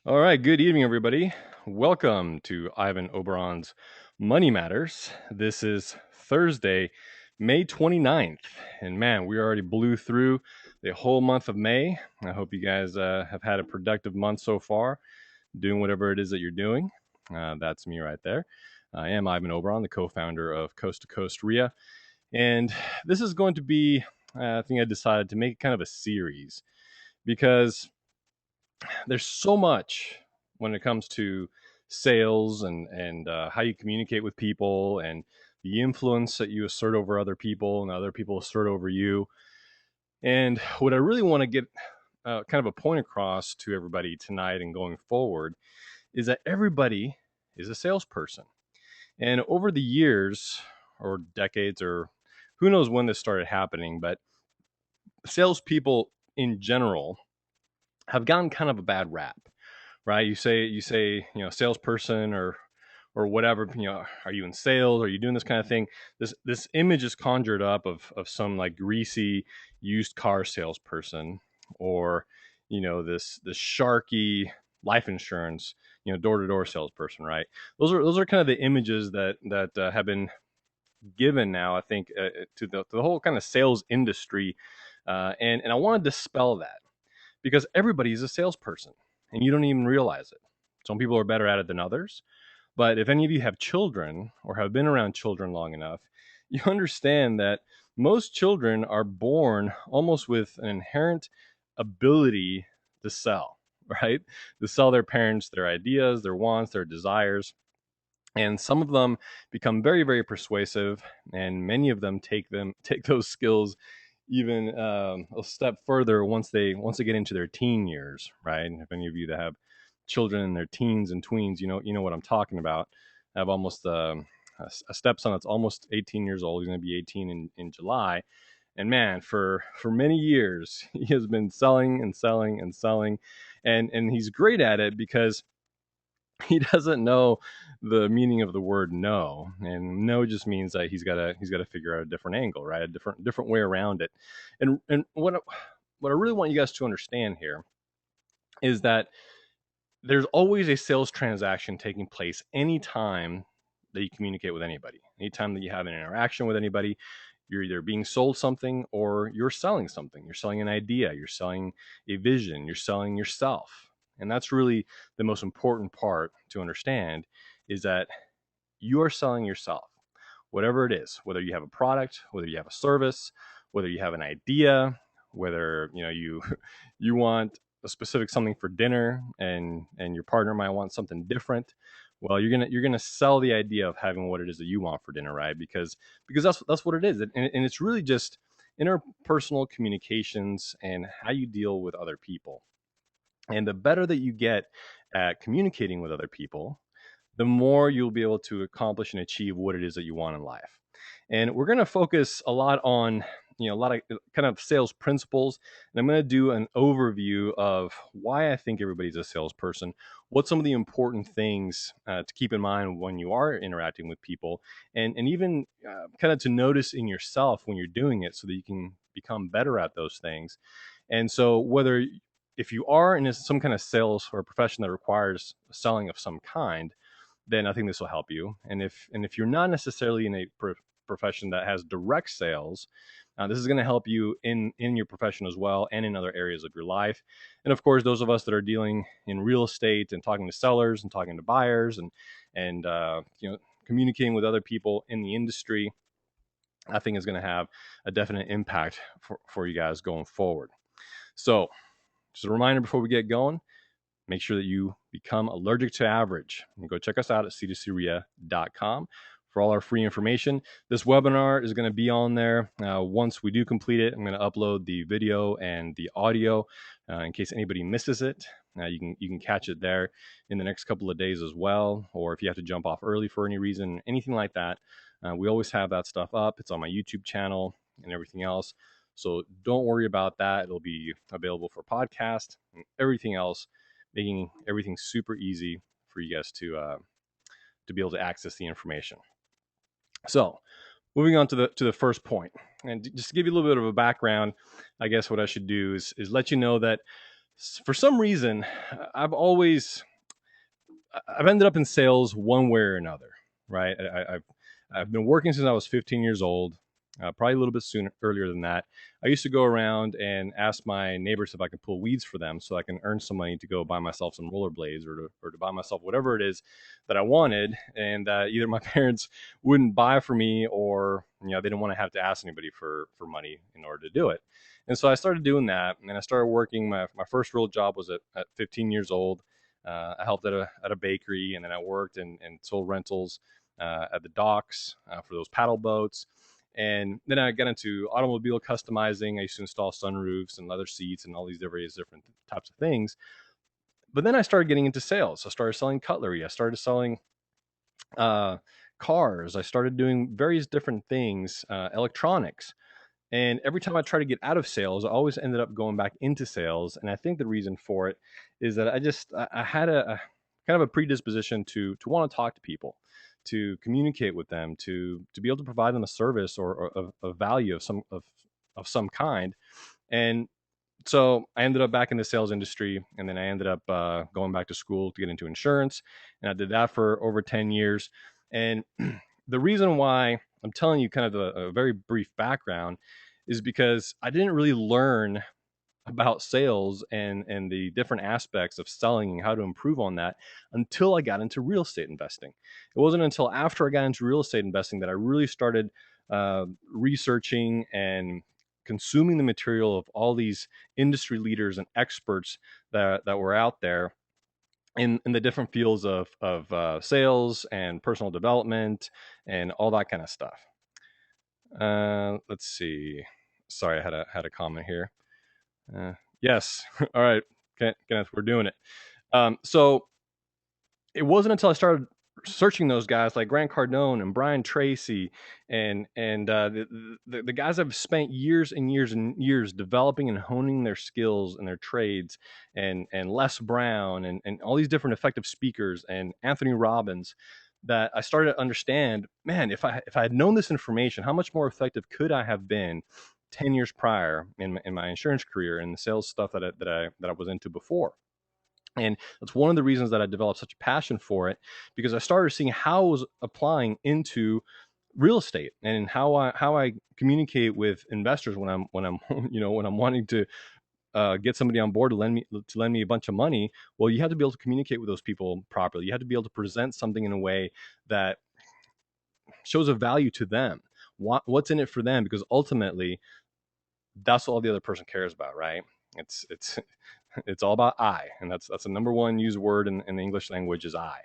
All right, good evening, everybody. Welcome to Ivan Oberon's Money Matters. This is Thursday, May 29th. And man, we already blew through the whole month of May. I hope you guys have had a productive month so far, doing whatever it is that you're doing. That's me right there. I am Ivan Oberon, the co founder of Coast to Coast RIA. And this is going to be, I think I decided to make kind of a series because there's so much when it comes to sales and how you communicate with people and the influence that you assert over other people and other people assert over you. And what I really want to get kind of a point across to everybody tonight and going forward is that everybody is a salesperson. And over the years or decades, or who knows when this started happening, but salespeople in general have gotten kind of a bad rap, right? You say, salesperson or whatever, are you in sales? Are you doing this kind of thing? This image is conjured up of some like greasy used car salesperson, or this sharky life insurance, door to door salesperson, right? Those are kind of the images that have been given now, I think, to the whole kind of sales industry, and I want to dispel that because everybody's a salesperson and you don't even realize it. Some people are better at it than others. But if any of you have children or have been around children long enough, you understand that most children are born almost with an inherent ability to sell, right? To sell their parents their ideas, their wants, their desires. And some of them become very, very persuasive, and many of them take those skills even a step further once they get into their teen years, right? And if any of you that have children in their teens and tweens, you know what I'm talking about. I have almost a stepson that's almost 18 years old. He's going to be 18 in July, and man, for many years he has been selling and selling and selling, and he's great at it because he doesn't know the meaning of the word no, and no just means that he's got to figure out a different angle, right? A different way around it. And what I really want you guys to understand here is that there's always a sales transaction taking place anytime that you communicate with anybody. Anytime that you have an interaction with anybody, you're either being sold something or you're selling something. You're selling an idea, you're selling a vision, you're selling yourself. And that's really the most important part to understand, is that you are selling yourself. Whatever it is, whether you have a product, whether you have a service, whether you have an idea, whether you want a specific something for dinner and your partner might want something different. Well, you're gonna sell the idea of having what it is that you want for dinner, right? Because that's what it is, and it's really just interpersonal communications and how you deal with other people. And the better that you get at communicating with other people, the more you'll be able to accomplish and achieve what it is that you want in life. And we're going to focus a lot on, a lot of kind of sales principles. And I'm going to do an overview of why I think everybody's a salesperson, what some of the important things to keep in mind when you are interacting with people, and even kind of to notice in yourself when you're doing it so that you can become better at those things. And so whether if you are in some kind of sales or a profession that requires selling of some kind, then I think this will help you. And if you're not necessarily in a profession that has direct sales, this is going to help you in your profession as well, and in other areas of your life. And of course, those of us that are dealing in real estate and talking to sellers and talking to buyers and communicating with other people in the industry, I think is going to have a definite impact for you guys going forward. So, just a reminder before we get going, make sure that you become allergic to average. And go check us out at c2cria.com for all our free information. This webinar is going to be on there. Once we do complete it, I'm going to upload the video and the audio in case anybody misses it. You can catch it there in the next couple of days as well, or if you have to jump off early for any reason, anything like that. We always have that stuff up. It's on my YouTube channel and everything else. So don't worry about that. It'll be available for podcast and everything else, making everything super easy for you guys to be able to access the information. So, moving on to the first point, and just to give you a little bit of a background, I guess what I should do is let you know that For some reason, I've always I've ended up in sales one way or another, right? I've been working since I was 15 years old, probably a little bit sooner earlier than that. I used to go around and ask my neighbors if I could pull weeds for them, so I can earn some money to go buy myself some rollerblades or to buy myself whatever it is that I wanted, and either my parents wouldn't buy for me, or they didn't want to have to ask anybody for money in order to do it. And so I started doing that, and I started working. My first real job was at 15 years old. I helped at a bakery, and then I worked and sold rentals at the docks for those paddle boats. And then I got into automobile customizing. I used to install sunroofs and leather seats and all these various different types of things. But then I started getting into sales. I started selling cutlery. I started selling uh, cars. I started doing various different things, electronics. And every time I try to get out of sales, I always ended up going back into sales. And I think the reason for it is that I had a kind of a predisposition to want to talk to people, to communicate with them, to be able to provide them a service or of value of some kind. And so I ended up back in the sales industry, and then I ended up going back to school to get into insurance, and I did that for over 10 years. And the reason why I'm telling you kind of a very brief background is because I didn't really learn about sales and the different aspects of selling and how to improve on that until I got into real estate investing. It wasn't until after I got into real estate investing that I really started researching and consuming the material of all these industry leaders and experts that were out there in the different fields of sales and personal development and all that kind of stuff. Let's see. Sorry, I had a comment here. Yes. All right, Kenneth, we're doing it. So it wasn't until I started searching those guys like Grant Cardone and Brian Tracy and the guys I've spent years and years and years developing and honing their skills and their trades, and Les Brown and all these different effective speakers and Anthony Robbins, that I started to understand, man, if I had known this information, how much more effective could I have been 10 years prior in my insurance career and the sales stuff that I was into before. And that's one of the reasons that I developed such a passion for it, because I started seeing how it was applying into real estate and how I communicate with investors when I'm when I'm wanting to get somebody on board to lend me a bunch of money. Well, you have to be able to communicate with those people properly. You have to be able to present something in a way that shows a value to them. What's in it for them? Because ultimately, that's all the other person cares about, right? It's it's all about I, and that's the number one used word in the English language is I,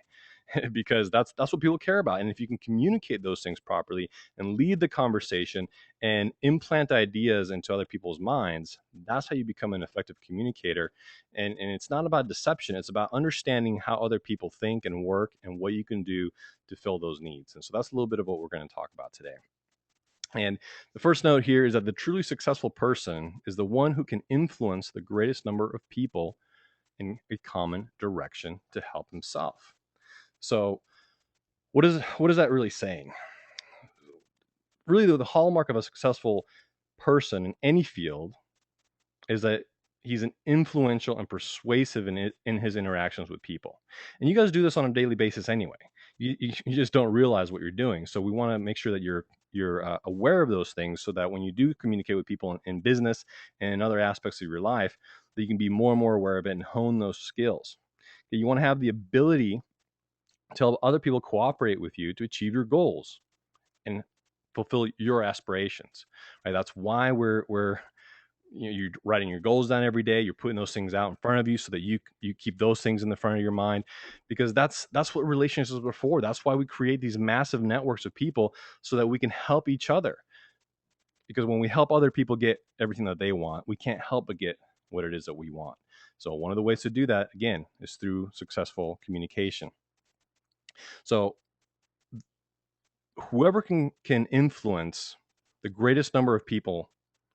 because that's what people care about. And if you can communicate those things properly and lead the conversation and implant ideas into other people's minds, that's how you become an effective communicator. And it's not about deception; it's about understanding how other people think and work and what you can do to fill those needs. And so that's a little bit of what we're going to talk about today. And the first note here is that the truly successful person is the one who can influence the greatest number of people in a common direction to help himself. So, what is that really saying? Really, the hallmark of a successful person in any field is that he's an influential and persuasive in his interactions with people. And you guys do this on a daily basis anyway. You just don't realize what you're doing. So we want to make sure that you're aware of those things, so that when you do communicate with people in business and in other aspects of your life, that you can be more and more aware of it and hone those skills. You want to have the ability to help other people cooperate with you to achieve your goals and fulfill your aspirations. Right? That's why you're writing your goals down every day. You're putting those things out in front of you so that you keep those things in the front of your mind, because that's what relationships are for. That's why we create these massive networks of people, so that we can help each other. Because when we help other people get everything that they want, we can't help but get what it is that we want. So one of the ways to do that, again, is through successful communication. So whoever can influence the greatest number of people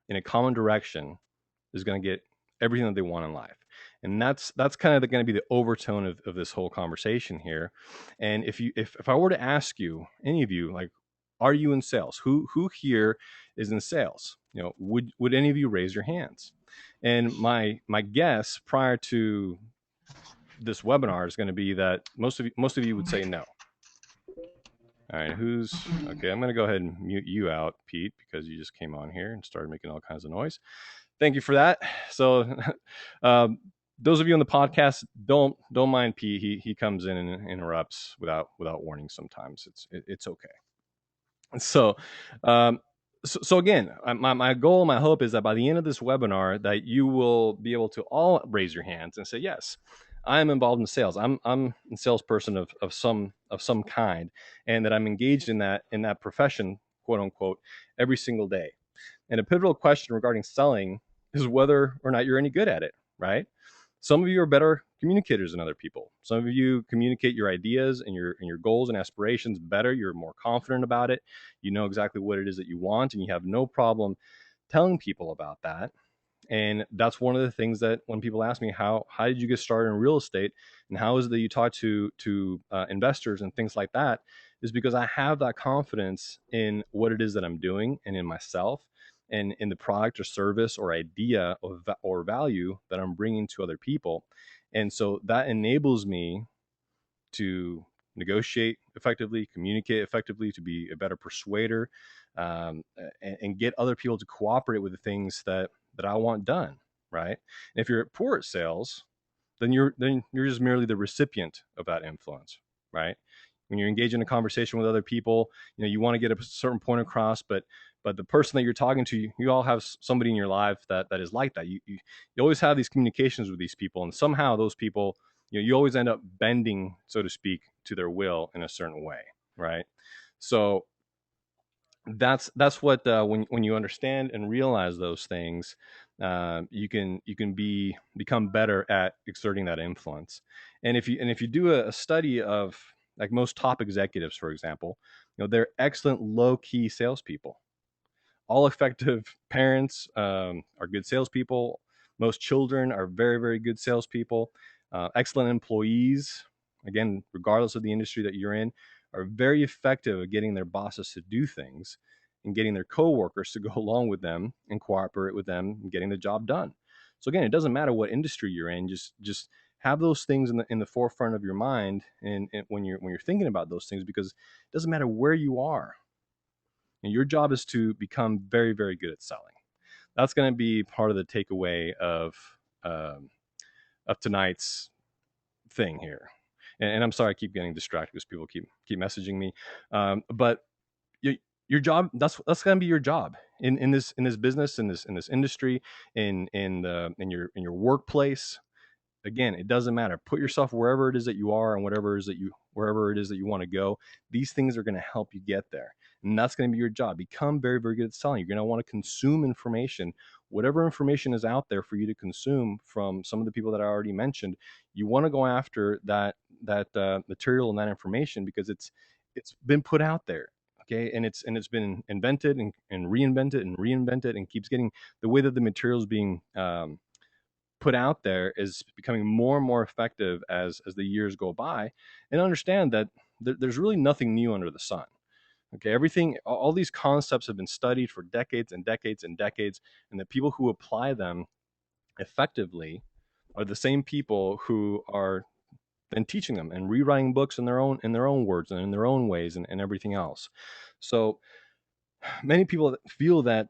in a common direction is going to get everything that they want in life. And that's kind of going to be the overtone of this whole conversation here. And if I were to ask you, any of you, like, are you in sales? Who here is in sales? Would any of you raise your hands? And my guess prior to this webinar is going to be that most of you would say no. All right, who's okay? I'm going to go ahead and mute you out, Pete, because you just came on here and started making all kinds of noise. Thank you for that. So, those of you on the podcast, don't mind Pete. He comes in and interrupts without warning. Sometimes it's okay. So, um, so again, my goal, my hope is that by the end of this webinar, that you will be able to all raise your hands and say, yes, I am involved in sales. I'm a salesperson of some kind, and that I'm engaged in that profession, quote unquote, every single day. And a pivotal question regarding selling is whether or not you're any good at it, right? Some of you are better communicators than other people. Some of you communicate your ideas and your goals and aspirations better. You're more confident about it. You know exactly what it is that you want, and you have no problem telling people about that. And that's one of the things that when people ask me, how did you get started in real estate, and how is it that you talk to investors and things like that, is because I have that confidence in what it is that I'm doing and in myself and in the product or service or idea or value that I'm bringing to other people. And so that enables me to negotiate effectively, communicate effectively, to be a better persuader, and get other people to cooperate with the things that I want done. Right. And if you're poor at sales, then you're just merely the recipient of that influence. Right. When you engage in a conversation with other people, you want to get a certain point across, but the person that you're talking to, you all have somebody in your life that is like that. You always have these communications with these people, and somehow those people, you always end up bending, so to speak, to their will in a certain way, right? So that's what when you understand and realize those things, you can become better at exerting that influence. And if you do a study of like most top executives, for example, they're excellent low key salespeople. All effective parents are good salespeople. Most children are very, very good salespeople. Excellent employees, again, regardless of the industry that you're in, are very effective at getting their bosses to do things and getting their coworkers to go along with them and cooperate with them and getting the job done. So again, it doesn't matter what industry you're in. Just have those things in the forefront of your mind, and when you're thinking about those things, because it doesn't matter where you are. And your job is to become very, very good at selling. That's going to be part of the takeaway um, of tonight's thing here. And I'm sorry, I keep getting distracted because people keep messaging me. But your job, that's going to be your job in this business, in this industry, in your workplace. Again, it doesn't matter. Put yourself wherever it is that you are and wherever it is that you want to go. These things are going to help you get there. And that's going to be your job. Become very, very good at selling. You're going to want to consume information, whatever information is out there for you to consume from some of the people that I already mentioned. You want to go after that material and that information because it's been put out there. Okay. And it's been invented and reinvented and keeps getting the way that the material is being, put out there is becoming more and more effective as the years go by, and understand that there's really nothing new under the sun. Okay, everything, all these concepts have been studied for decades and decades and decades, and the people who apply them effectively are the same people who are then teaching them and rewriting books in their own words and in their own ways, and everything else. So many people feel that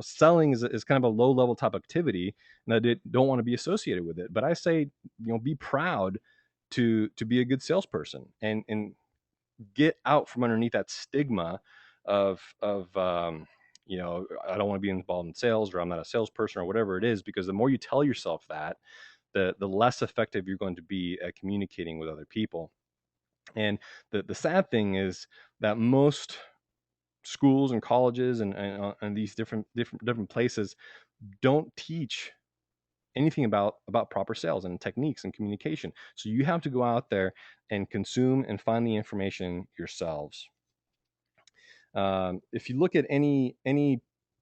selling is kind of a low level type activity and that they don't want to be associated with it. But I say, be proud to be a good salesperson and get out from underneath that stigma of I don't want to be involved in sales, or I'm not a salesperson, or whatever it is, because the more you tell yourself that, the less effective you're going to be at communicating with other people. And the sad thing is that most schools and colleges and these different places don't teach anything about proper sales and techniques and communication. So you have to go out there and consume and find the information yourselves. If you look at any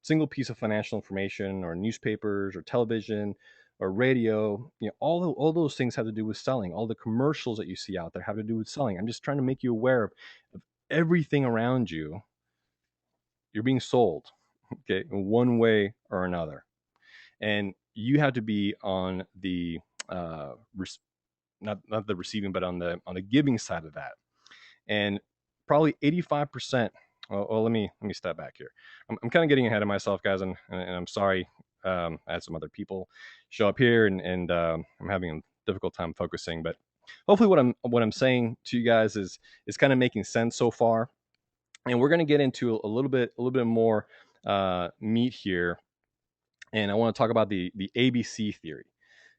single piece of financial information, or newspapers, or television, or radio, all those things have to do with selling. All the commercials that you see out there have to do with selling. I'm just trying to make you aware of everything around you. You're being sold, okay, in one way or another. and you have to be on the uh, not the receiving, but on the giving side of that. And probably 85%. Well, let me step back here. I'm kind of getting ahead of myself, guys, and I'm sorry. I had some other people show up here, and I'm having a difficult time focusing. But hopefully, what I'm saying to you guys is kind of making sense so far. And we're going to get into a little bit more meat here, and I want to talk about the ABC theory.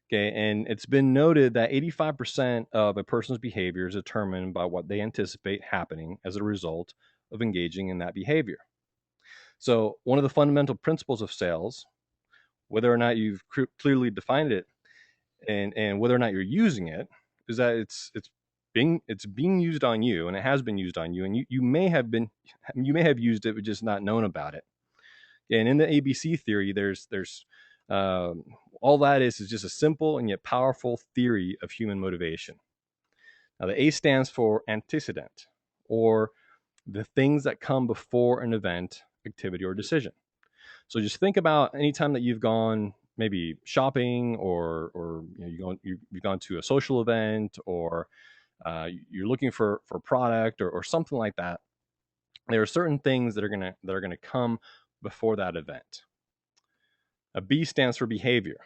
Okay, and it's been noted that 85% of a person's behavior is determined by what they anticipate happening as a result of engaging in that behavior. So, one of the fundamental principles of sales, whether or not you've clearly defined it and whether or not you're using it, is that it's being used on you, and it has been used on you, and you may have used it but just not known about it. And in the ABC theory, there's um, all that is just a simple and yet powerful theory of human motivation. Now, the A stands for antecedent, or the things that come before an event, activity, or decision. So just think about any time that you've gone maybe shopping, or you've gone to a social event, or you're looking for a product, or something like that. There are certain things that are gonna come before that event. A B stands for behavior,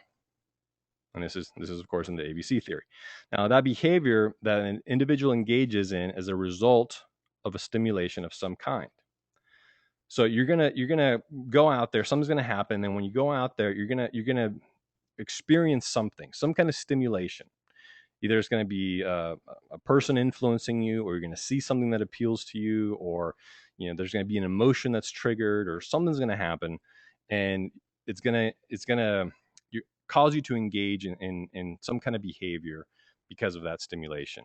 and this is of course in the ABC theory. Now, that behavior that an individual engages in as a result of a stimulation of some kind. So you're gonna go out there, something's gonna happen, and when you go out there, you're gonna experience something, some kind of stimulation. Either it's going to be a person influencing you, or you're going to see something that appeals to you, or there's going to be an emotion that's triggered, or something's going to happen, and it's gonna cause you to engage in some kind of behavior because of that stimulation.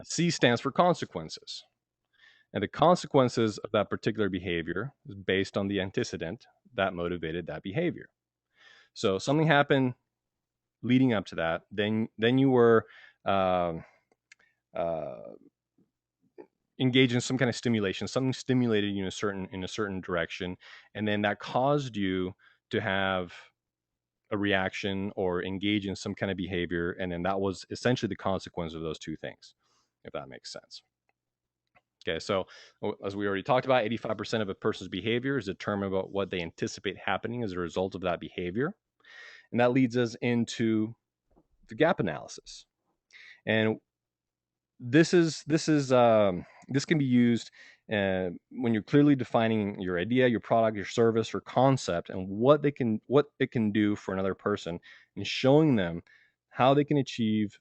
C stands for consequences, and the consequences of that particular behavior is based on the antecedent that motivated that behavior. So something happened leading up to that, then you were um, uh, engaged in some kind of stimulation. Something stimulated you in a certain direction, and then that caused you to have a reaction or engage in some kind of behavior, and then that was essentially the consequence of those two things, if that makes sense. Okay, so as we already talked about, 85% of a person's behavior is determined about what they anticipate happening as a result of that behavior, and that leads us into the gap analysis. And this can be used when you're clearly defining your idea, your product, your service, or concept, and what it can do for another person, and showing them how they can achieve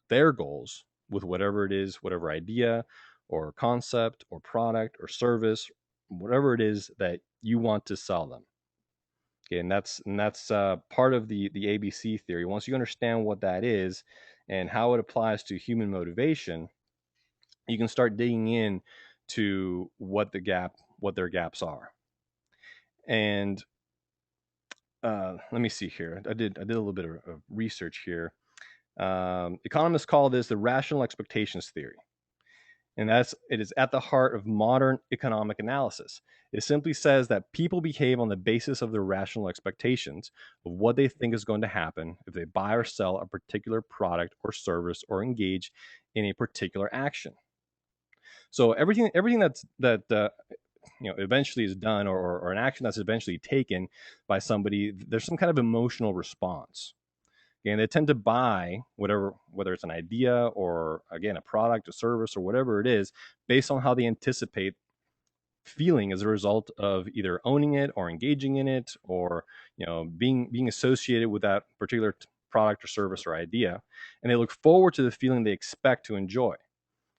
their goals with whatever it is, whatever idea or concept or product or service, whatever it is that you want to sell them. Okay, and that's part of the ABC theory. Once you understand what that is and how it applies to human motivation, you can start digging in to what their gaps are. And let me see here. I did a little bit of research here. Economists call this the rational expectations theory, and it is at the heart of modern economic analysis. It simply says that people behave on the basis of their rational expectations of what they think is going to happen if they buy or sell a particular product or service or engage in a particular action. So everything that eventually is done, or an action that's eventually taken by somebody, there's some kind of emotional response. And they tend to buy whether it's an idea, or again a product, a service, or whatever it is, based on how they anticipate feeling as a result of either owning it or engaging in it, or being associated with that particular product or service or idea, and they look forward to the feeling they expect to enjoy.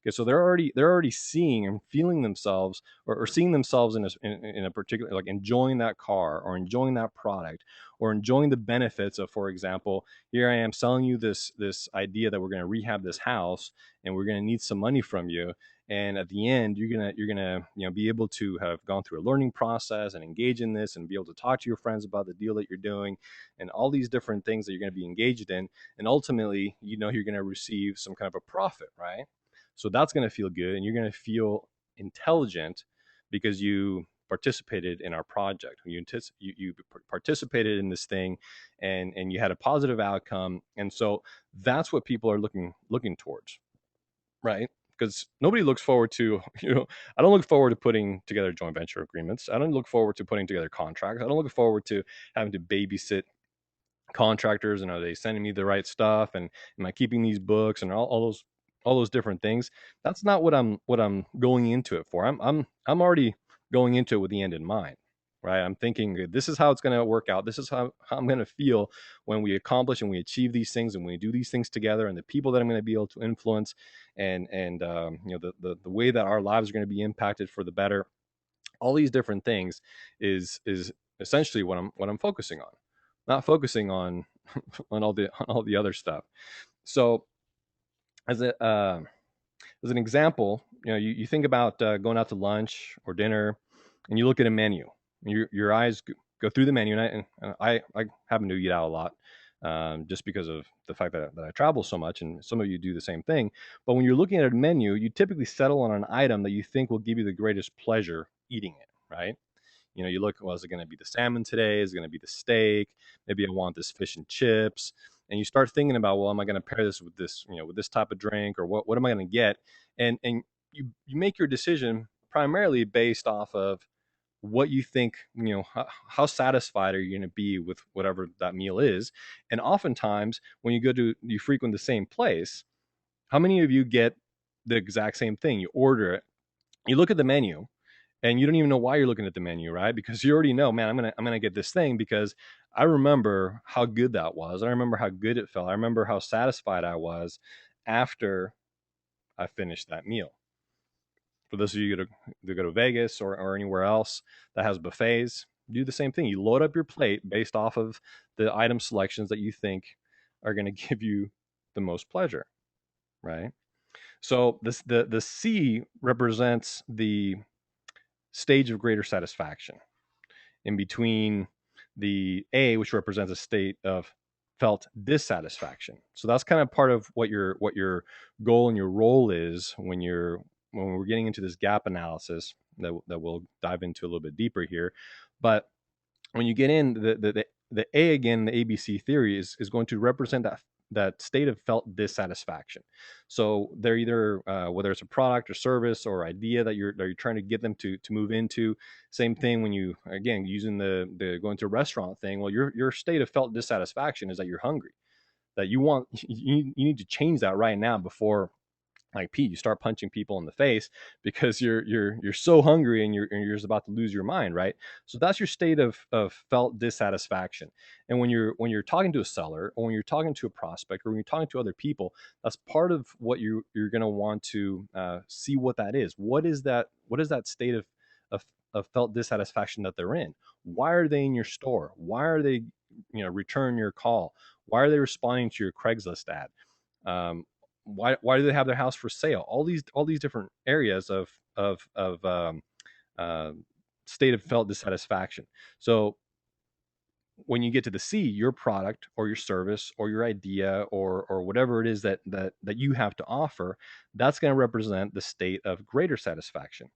Okay, so they're already seeing and feeling themselves, or seeing themselves in a particular, like enjoying that car, or enjoying that product, or enjoying the benefits of, for example, here I am selling you this idea that we're going to rehab this house, and we're going to need some money from you, and at the end you're gonna be able to have gone through a learning process and engage in this, and be able to talk to your friends about the deal that you're doing, and all these different things that you're going to be engaged in, and ultimately you're going to receive some kind of a profit, right? So that's going to feel good, and you're going to feel intelligent because participated in our project. You participated in this thing, and you had a positive outcome. And so that's what people are looking towards, right? Because nobody looks forward to, I don't look forward to putting together joint venture agreements. I don't look forward to putting together contracts. I don't look forward to having to babysit contractors, and are they sending me the right stuff, and am I keeping these books, and all those different things. That's not what I'm going into it for. I'm already going into it with the end in mind, right? I'm thinking this is how it's going to work out. This is how I'm going to feel when we accomplish and we achieve these things, and we do these things together, and the people that I'm going to be able to influence, and the way that our lives are going to be impacted for the better. All these different things is essentially what I'm focusing on, not focusing on on all the other stuff. So as a as an example, you think about going out to lunch or dinner, and you look at a menu. Your eyes go through the menu, and I happen to eat out a lot, just because of the fact that I travel so much, and some of you do the same thing. But when you're looking at a menu, you typically settle on an item that you think will give you the greatest pleasure eating it, right? You look, well, is it going to be the salmon today? Is it going to be the steak? Maybe I want this fish and chips. And you start thinking about, well, am I going to pair this with this type of drink, or what am I going to get? And you make your decision primarily based off of what you think, how satisfied are you going to be with whatever that meal is. And oftentimes when you frequent the same place, how many of you get the exact same thing? You order it, you look at the menu, and you don't even know why you're looking at the menu, right? Because you already know, man, I'm gonna get this thing because I remember how good that was. I remember how good it felt. I remember how satisfied I was after I finished that meal. For those of you that go to Vegas or anywhere else that has buffets, do the same thing. You load up your plate based off of the item selections that you think are going to give you the most pleasure, right? So the C represents the stage of greater satisfaction. In between the A, which represents a state of felt dissatisfaction. So that's kind of part of what your goal and your role is when we're getting into this gap analysis that we'll dive into a little bit deeper here. But when you get in the A again, the ABC theory is going to represent that state of felt dissatisfaction. So they're either whether it's a product or service or idea that you're trying to get them to move into. Same thing when you, again, using the going to a restaurant thing. Well, your state of felt dissatisfaction is that you're hungry, that you want you need to change that right now before, like Pete, you start punching people in the face because you're so hungry, and you're just about to lose your mind, right? So that's your state of felt dissatisfaction. And when you're talking to a seller, or when you're talking to a prospect, or when you're talking to other people, that's part of what you're going to want to see what that is. What is that state of felt dissatisfaction that they're in? Why are they in your store? Why are they return your call? Why are they responding to your Craigslist ad? Why do they have their house for sale? All these different areas of uh, state of felt dissatisfaction. So when you get to the C, your product or your service or your idea or whatever it is that you have to offer, that's going to represent the state of greater satisfaction.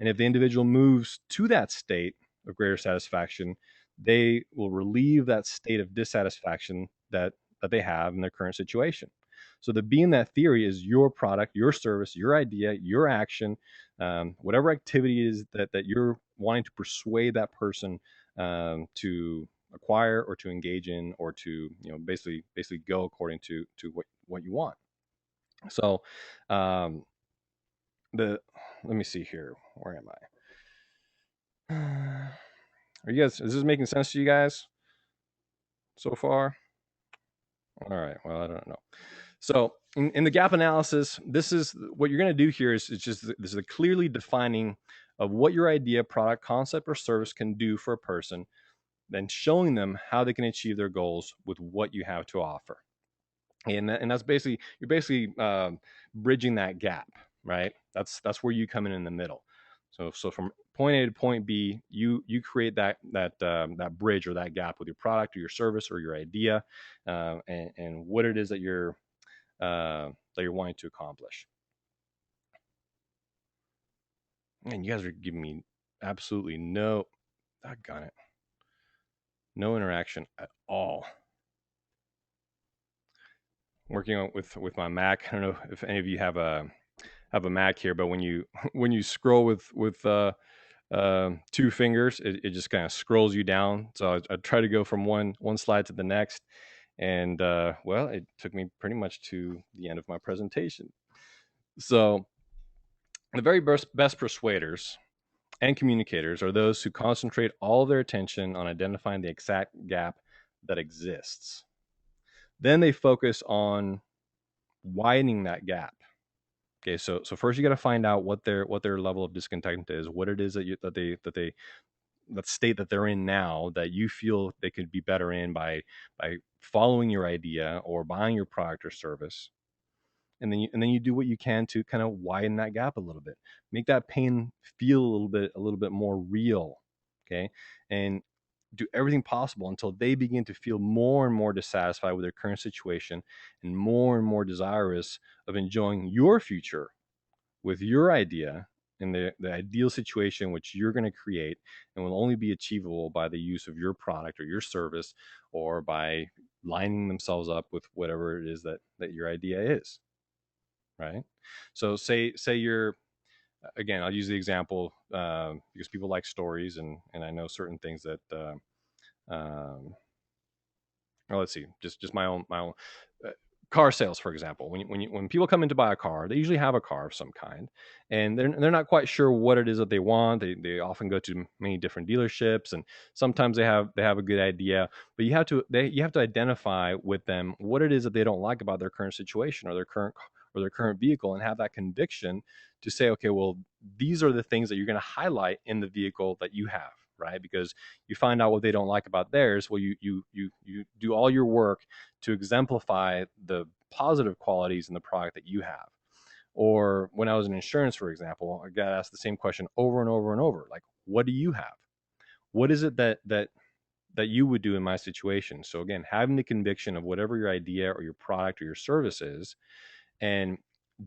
And if the individual moves to that state of greater satisfaction, they will relieve that state of dissatisfaction that they have in their current situation. So the B in that theory is your product, your service, your idea, your action, whatever activity is that you're wanting to persuade that person to acquire or to engage in, or to basically go according to what you want. So um, the let me see here. Where am I? Are you guys? Is this making sense to you guys so far? All right. Well, I don't know. So in the gap analysis, this is what you're going to do here is just this is a clearly defining of what your idea, product, concept, or service can do for a person, then showing them how they can achieve their goals with what you have to offer. And that's basically, you're basically bridging that gap, right? That's where you come in the middle. So from point A to point B, you create that bridge or that gap with your product or your service or your idea, and what it is that you're wanting to accomplish. And you guys are giving me absolutely no, doggone it, no interaction at all. Working on with my Mac. I don't know if any of you have a Mac here, but when you when you scroll with 2 fingers, it just kind of scrolls you down. So I try to go from one slide to the next, and well, it took me pretty much to the end of my presentation. So the very best persuaders and communicators are those who concentrate all their attention on identifying the exact gap that exists. Then they focus on widening that gap. Okay, so first you got to find out what their level of discontent is, what it is that state that they're in now that you feel they could be better in by following your idea or buying your product or service. And then you do what you can to kind of widen that gap a little bit, make that pain feel a little bit more real. Okay, and do everything possible until they begin to feel more and more dissatisfied with their current situation and more desirous of enjoying your future with your idea and the ideal situation which you're going to create, and will only be achievable by the use of your product or your service, or by lining themselves up with whatever it is that your idea is, right? So say you're, again, I'll use the example because people like stories, and I know certain things that um, well, let's see, just my own uh, car sales, for example. When people come in to buy a car, they usually have a car of some kind, and they're not quite sure what it is that they want. They often go to many different dealerships, and sometimes they have a good idea, but you have to identify with them what it is that they don't like about their current situation or their current vehicle, and have that conviction to say, okay, well, these are the things that you're going to highlight in the vehicle that you have, right? Because you find out what they don't like about theirs. Well, you do all your work to exemplify the positive qualities in the product that you have. Or when I was in insurance, for example, I got asked the same question over and over and over, like, what do you have? What is it that you would do in my situation? So again, having the conviction of whatever your idea or your product or your service is, and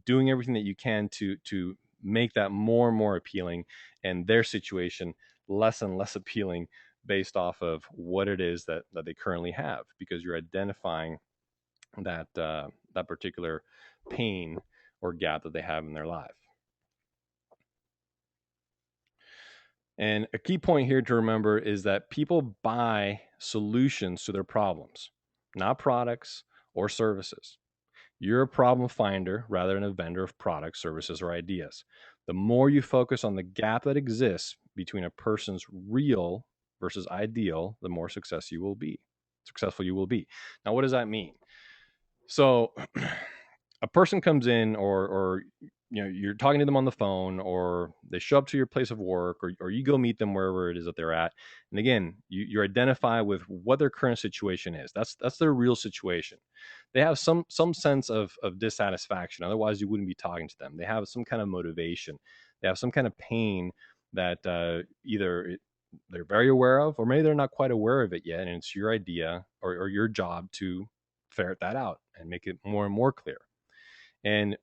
doing everything that you can to make that more and more appealing, and their situation less and less appealing, based off of what it is that they currently have, because you're identifying that particular pain or gap that they have in their life. And a key point here to remember is that people buy solutions to their problems, not products or services. You're a problem finder rather than a vendor of products, services, or ideas. The more you focus on the gap that exists between a person's real versus ideal, the more successful you will be. Now, what does that mean? So a person comes in, or you're talking to them on the phone, or they show up to your place of work, or you go meet them wherever it is that they're at. And again, you identify with what their current situation is. That's their real situation. They have some sense of dissatisfaction, otherwise you wouldn't be talking to them. They have some kind of motivation, they have some kind of pain that they're very aware of, or maybe they're not quite aware of it yet, and it's your idea or your job to ferret that out and make it more and more clear. And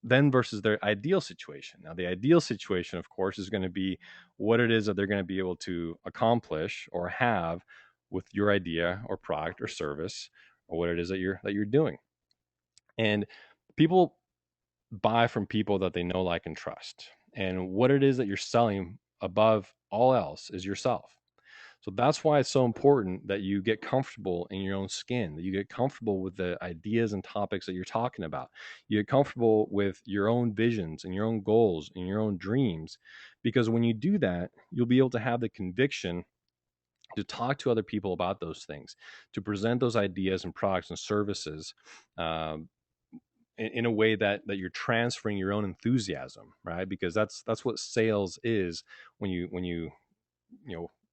then versus their ideal situation. Now, the ideal situation, of course, is going to be what it is that they're going to be able to accomplish or have with your idea or product or service, or what it is that you're doing. And people buy from people that they know, like, and trust. And what it is that you're selling above all else is yourself. So that's why it's so important that you get comfortable in your own skin, that you get comfortable with the ideas and topics that you're talking about. You get comfortable with your own visions and your own goals and your own dreams. Because when you do that, you'll be able to have the conviction to talk to other people about those things, to present those ideas and products and services um, in a way that you're transferring your own enthusiasm, right? Because that's what sales is. When you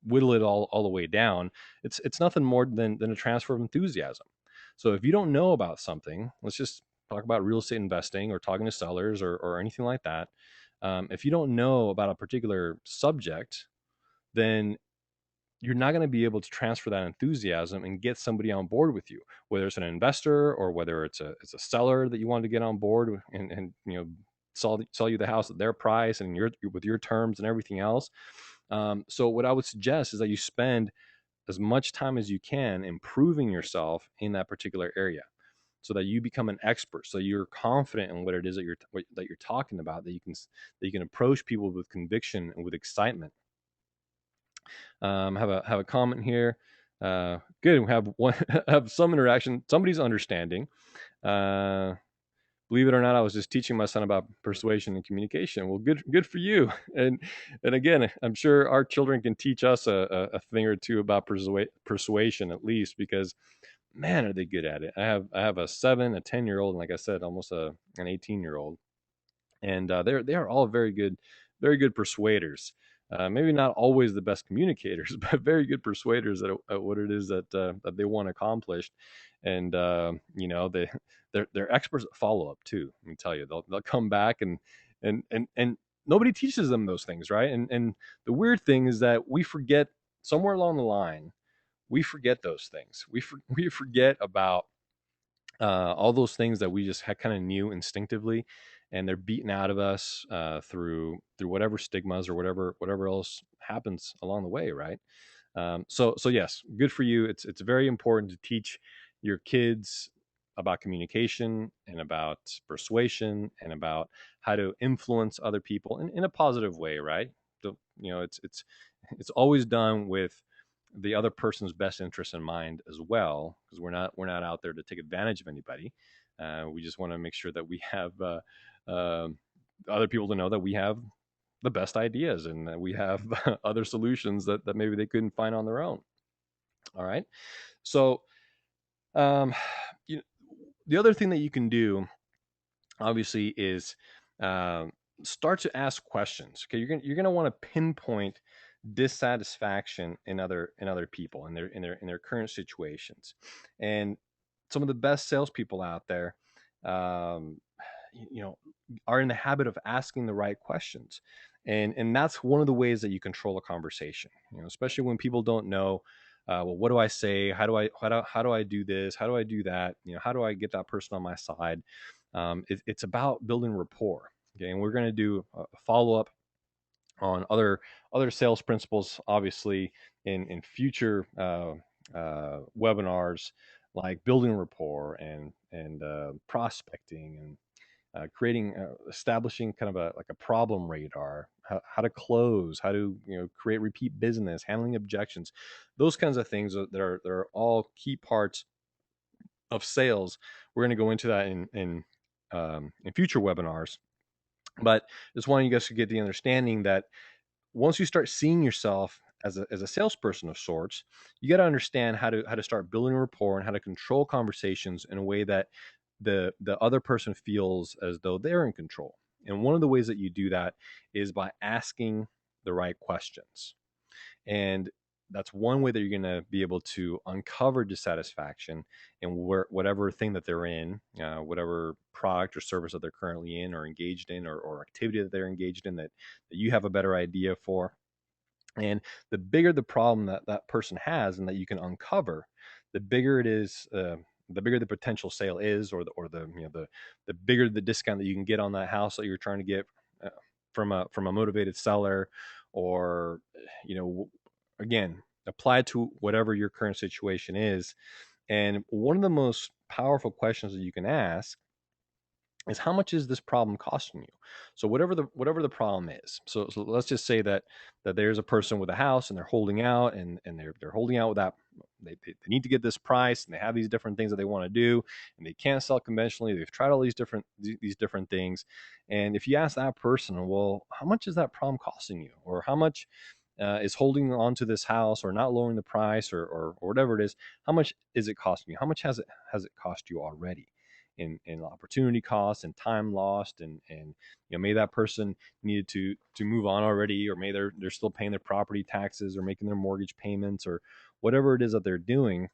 whittle it all the way down, it's nothing more than a transfer of enthusiasm. So if you don't know about something, let's just talk about real estate investing or talking to sellers or anything like that. If you don't know about a particular subject, then you're not going to be able to transfer that enthusiasm and get somebody on board with you, whether it's an investor or whether it's a seller that you want to get on board and sell you the house at their price and with your terms and everything else. So what I would suggest is that you spend as much time as you can improving yourself in that particular area, so that you become an expert, so you're confident in what it is that you're talking about, that you can approach people with conviction and with excitement. Have a comment here. Good. We have one have some interaction. Somebody's understanding. Uh, Believe it or not, I was just teaching my son about persuasion and communication. Well, good for you. And again, I'm sure our children can teach us a thing or two about persuasion at least, because man, are they good at it. I have a 7, a 10-year old, and like I said, almost an 18-year-old, and they are all very good persuaders. Maybe not always the best communicators, but very good persuaders at what it is that they want accomplished. And they're experts at follow up too. Let me tell you, they'll come back and nobody teaches them those things, right? And the weird thing is that we forget somewhere along the line. We forget those things. We forget about all those things that we just kind of knew instinctively, and they're beaten out of us through whatever stigmas or whatever else happens along the way, right? So yes, good for you. It's very important to teach your kids about communication and about persuasion and about how to influence other people in a positive way, right? It's always done with the other person's best interest in mind as well, because we're not out there to take advantage of anybody. We just want to make sure that we have uh, other people to know that we have the best ideas and that we have other solutions that maybe they couldn't find on their own. All right. So, um, you know, the other thing that you can do, obviously, is um, start to ask questions. Okay, you're gonna want to pinpoint dissatisfaction in other people in their current situations, and some of the best salespeople out there, um, you know, are in the habit of asking the right questions, and that's one of the ways that you control a conversation. Especially when people don't know. Well, what do I say? How do I do this? How do I do that? How do I get that person on my side? It's about building rapport. Okay, and we're going to do a follow up on other sales principles, obviously, in future webinars, like building rapport and prospecting and establishing kind of a problem radar, how to close, how to create repeat business, handling objections, those kinds of things that are all key parts of sales. We're going to go into that in future webinars, but just wanting you guys to get the understanding that once you start seeing yourself as a salesperson of sorts, you got to understand how to start building rapport and how to control conversations in a way that the other person feels as though they're in control. And one of the ways that you do that is by asking the right questions. And that's one way that you're going to be able to uncover dissatisfaction in whatever thing that they're in, whatever product or service that they're currently in or engaged in, or activity that they're engaged in, that you have a better idea for. And the bigger the problem that that person has and that you can uncover, the bigger it is, the bigger the potential sale is, or the bigger the discount that you can get on that house that you're trying to get from a motivated seller, or you know, again, apply to whatever your current situation is. And one of the most powerful questions that you can ask is, how much is this problem costing you? So whatever the problem is. So let's just say that there's a person with a house and they're holding out, and they're holding out with that. They need to get this price, and they have these different things that they want to do, and they can't sell conventionally. They've tried all these different things. And if you ask that person, well, how much is that problem costing you? Or how much is holding on to this house or not lowering the price, or whatever it is, how much is it costing you? How much has it cost you already? In opportunity costs and time lost, and maybe that person needed to move on already, or maybe they're still paying their property taxes or making their mortgage payments, or whatever it is that they're doing.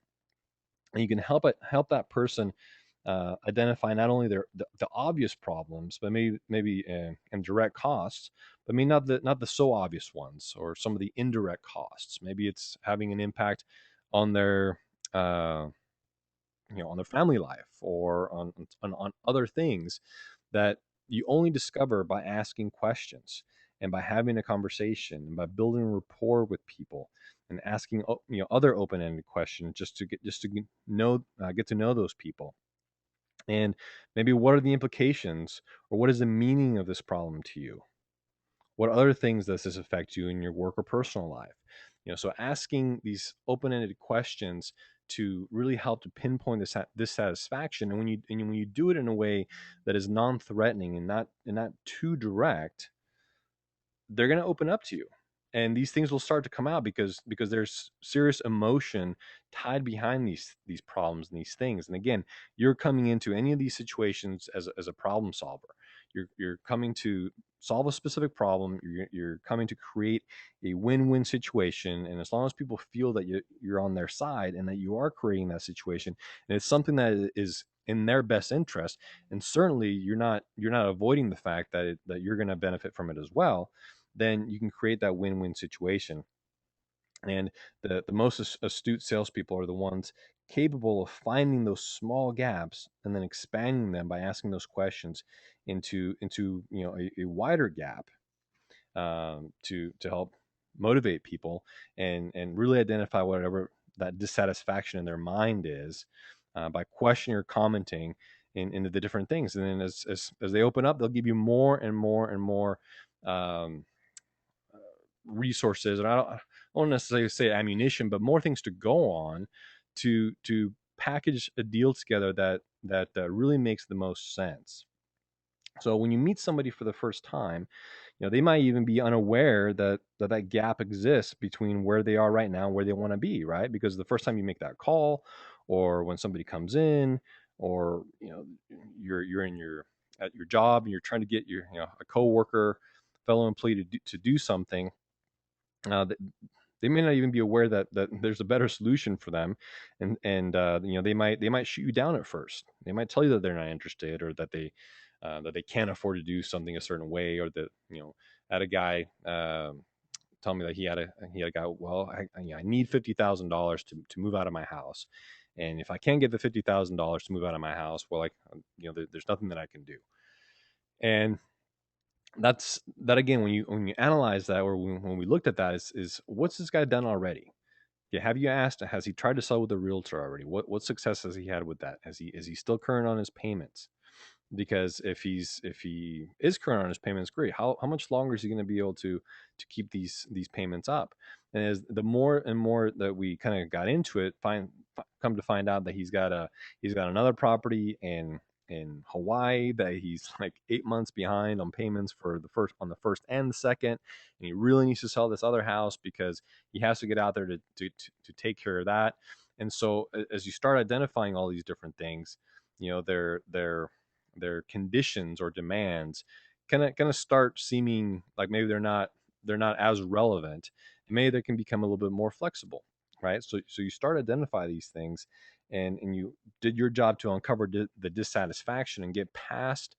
And you can help that person identify not only the obvious problems, but maybe and direct costs, but maybe not the so obvious ones, or some of the indirect costs. Maybe it's having an impact on their on their family life, or on other things that you only discover by asking questions and by having a conversation and by building rapport with people and asking other open-ended questions just to get to know those people. And maybe what are the implications, or what is the meaning of this problem to you? What other things does this affect you in your work or personal life? So asking these open-ended questions to really help to pinpoint this dissatisfaction, and when you do it in a way that is non-threatening and not too direct, they're going to open up to you, and these things will start to come out because there's serious emotion tied behind these problems and these things. And again, you're coming into any of these situations as a problem solver. You're coming to solve a specific problem. You're coming to create a win-win situation, and as long as people feel that you're on their side and that you are creating that situation, and it's something that is in their best interest, and certainly you're not avoiding the fact that you're going to benefit from it as well, then you can create that win-win situation. And the most astute salespeople are the ones capable of finding those small gaps and then expanding them by asking those questions into a wider gap, to help motivate people and really identify whatever that dissatisfaction in their mind is, by questioning or commenting into the different things. And then as they open up, they'll give you more and more and more um, resources, and I don't want to necessarily say ammunition, but more things to go on to package a deal together that really makes the most sense. So when you meet somebody for the first time, they might even be unaware that gap exists between where they are right now and where they want to be, right? Because the first time you make that call, or when somebody comes in, or you're in your at your job and you're trying to get a coworker, fellow employee to do something, that they may not even be aware that there's a better solution for them, and they might shoot you down at first. They might tell you that they're not interested, or that they can't afford to do something a certain way, or that I had a guy tell me that he had a guy. Well, I need $50,000 to move out of my house, and if I can't get the $50,000 to move out of my house, well, there's nothing that I can do. And that's that again, when you analyze that, or when we looked at that, is what's this guy done already? Yeah, have you asked, has he tried to sell with a realtor already? What success has he had with that? Is he still current on his payments? Because if he is current on his payments, great. How much longer is he going to be able to keep these payments up? And as the more and more that we kind of got into it, come to find out that he's got another property in Hawaii that he's like 8 months behind on payments for the first and the second, and he really needs to sell this other house because he has to get out there to take care of that. And so as you start identifying all these different things, their conditions or demands kind of start seeming like maybe they're not as relevant, and maybe they can become a little bit more flexible, right? So you start identify these things, and you did your job to uncover the dissatisfaction and get past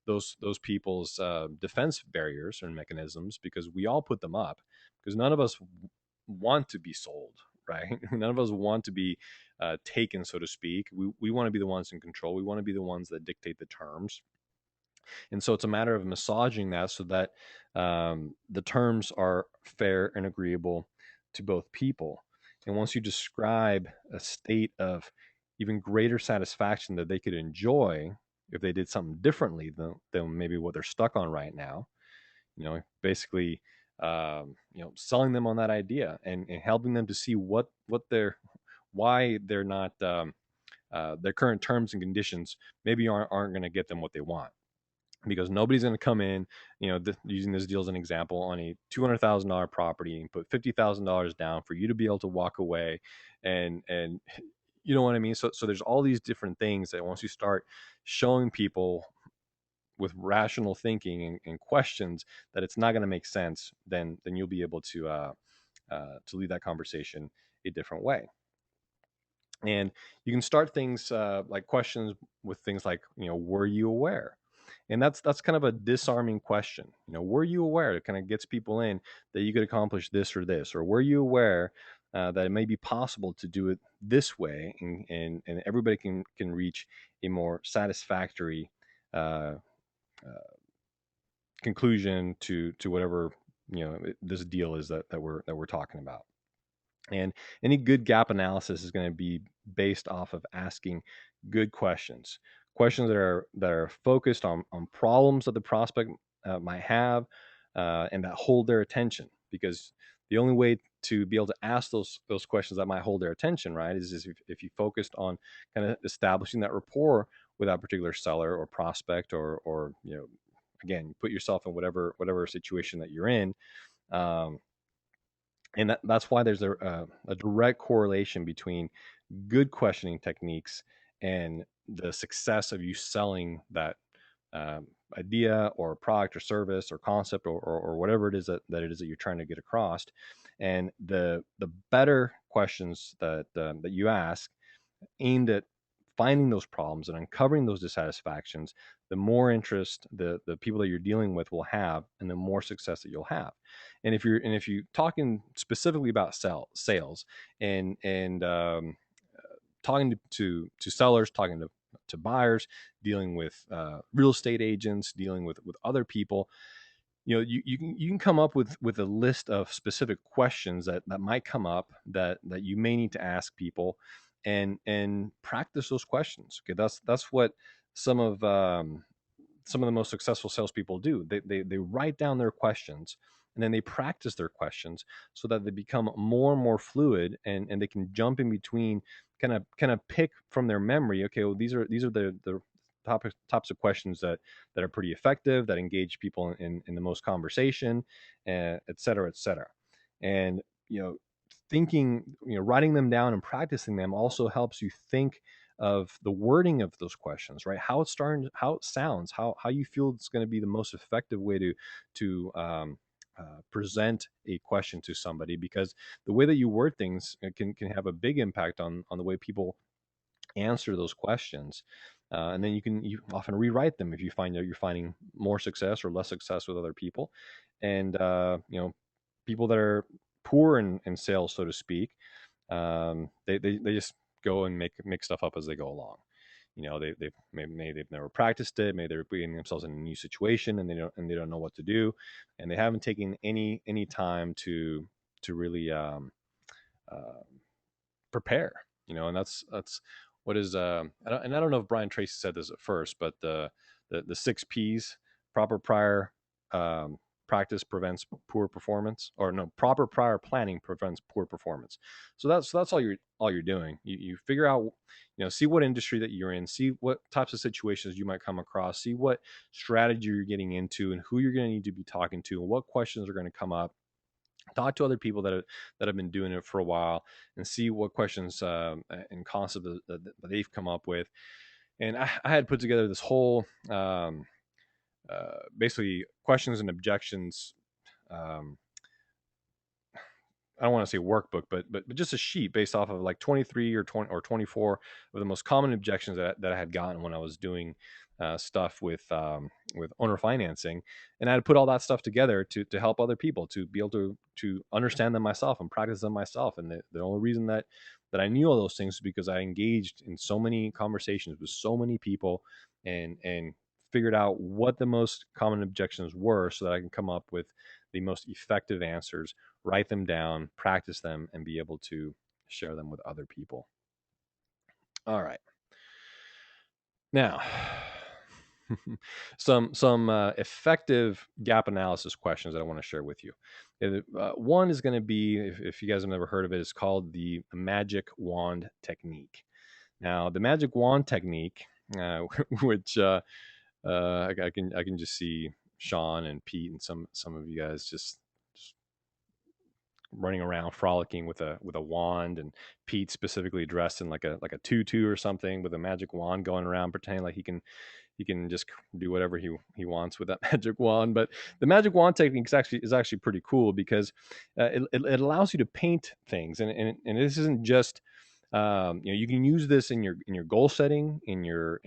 those people's defense barriers and mechanisms, because we all put them up, because none of us want to be sold, right? None of us want to be taken, so to speak. We want to be the ones in control. We want to be the ones that dictate the terms. And so it's a matter of massaging that so that the terms are fair and agreeable to both people. And once you describe a state of even greater satisfaction that they could enjoy if they did something differently than maybe what they're stuck on right now, basically, selling them on that idea, and helping them to see why they're not, their current terms and conditions maybe aren't going to get them what they want, because nobody's going to come in, using this deal as an example, on a $200,000 property and put $50,000 down for you to be able to walk away, and you know what I mean. So there's all these different things that once you start showing people with rational thinking and questions that it's not going to make sense, then you'll be able to lead that conversation a different way. And you can start things, like questions with things like, were you aware? And that's kind of a disarming question. Were you aware? It kind of gets people in that you could accomplish this or this, or were you aware that it may be possible to do it this way, and everybody can reach a more satisfactory uh, conclusion to whatever this deal is that we're talking about. And any good gap analysis is going to be based off of asking good questions, questions that are focused on problems that the prospect might have, and that hold their attention. Because the only way to be able to ask those questions that might hold their attention, right, is if you focused on kind of establishing that rapport with that particular seller or prospect, or again, put yourself in whatever situation that you're in. Um, and that's why there's a direct correlation between good questioning techniques and the success of you selling that um, idea or product or service or concept, or whatever it is that it is that you're trying to get across. And the better questions that you ask, aimed at finding those problems and uncovering those dissatisfactions, the more interest the people that you're dealing with will have, and the more success that you'll have. And if you're talking specifically about sales, and talking to sellers, talking to buyers, dealing with real estate agents, dealing with other people, you can come up with a list of specific questions that might come up, that you may need to ask people, and practice those questions. Okay, that's what some of some of the most successful salespeople do. They write down their questions, and then they practice their questions so that they become more and more fluid, and they can jump in between, kind of pick from their memory. Okay, well, these are the types of questions that are pretty effective, that engage people in the most conversation, et cetera, et cetera. And thinking, writing them down and practicing them also helps you think of the wording of those questions, right? How it's starting, how it sounds, how you feel it's going to be the most effective way to present a question to somebody, because the way that you word things can have a big impact on the way people answer those questions. And then you often rewrite them if you find that you're finding more success or less success with other people. And people that are poor in sales, so to speak, they just go and make stuff up as they go along. Maybe they've never practiced it. Maybe they're putting themselves in a new situation, and they don't know what to do, and they haven't taken any time to really uh, prepare. And that's what is. I don't know if Brian Tracy said this at first, but the 6 P's: proper prior practice prevents poor performance, or no, proper prior planning prevents poor performance. So that's all you're doing. You figure out, see what industry that you're in, see what types of situations you might come across, see what strategy you're getting into, and who you're going to need to be talking to, and what questions are going to come up. Talk to other people that have been doing it for a while, and see what questions and concepts that they've come up with. And I had put together this whole basically questions and objections. Um, I don't want to say workbook, but just a sheet based off of like 23 or 20 or 24 of the most common objections that I had gotten when I was doing stuff with owner financing. And I had to put all that stuff together to help other people to be able to understand them myself and practice them myself. And the only reason that I knew all those things is because I engaged in so many conversations with so many people, and figured out what the most common objections were, so that I can come up with the most effective answers, write them down, practice them, and be able to share them with other people. All right. Now, some effective gap analysis questions that I want to share with you. One is going to be, if you guys have never heard of it, it's called the magic wand technique. Now, the magic wand technique, which I can just see Sean and Pete and some of you guys just running around frolicking with a wand, and Pete specifically dressed in like a tutu or something, with a magic wand, going around pretending like he can just do whatever he wants with that magic wand. But the magic wand technique is actually pretty cool, because it allows you to paint things, and this isn't just you can use this in your goal setting, in your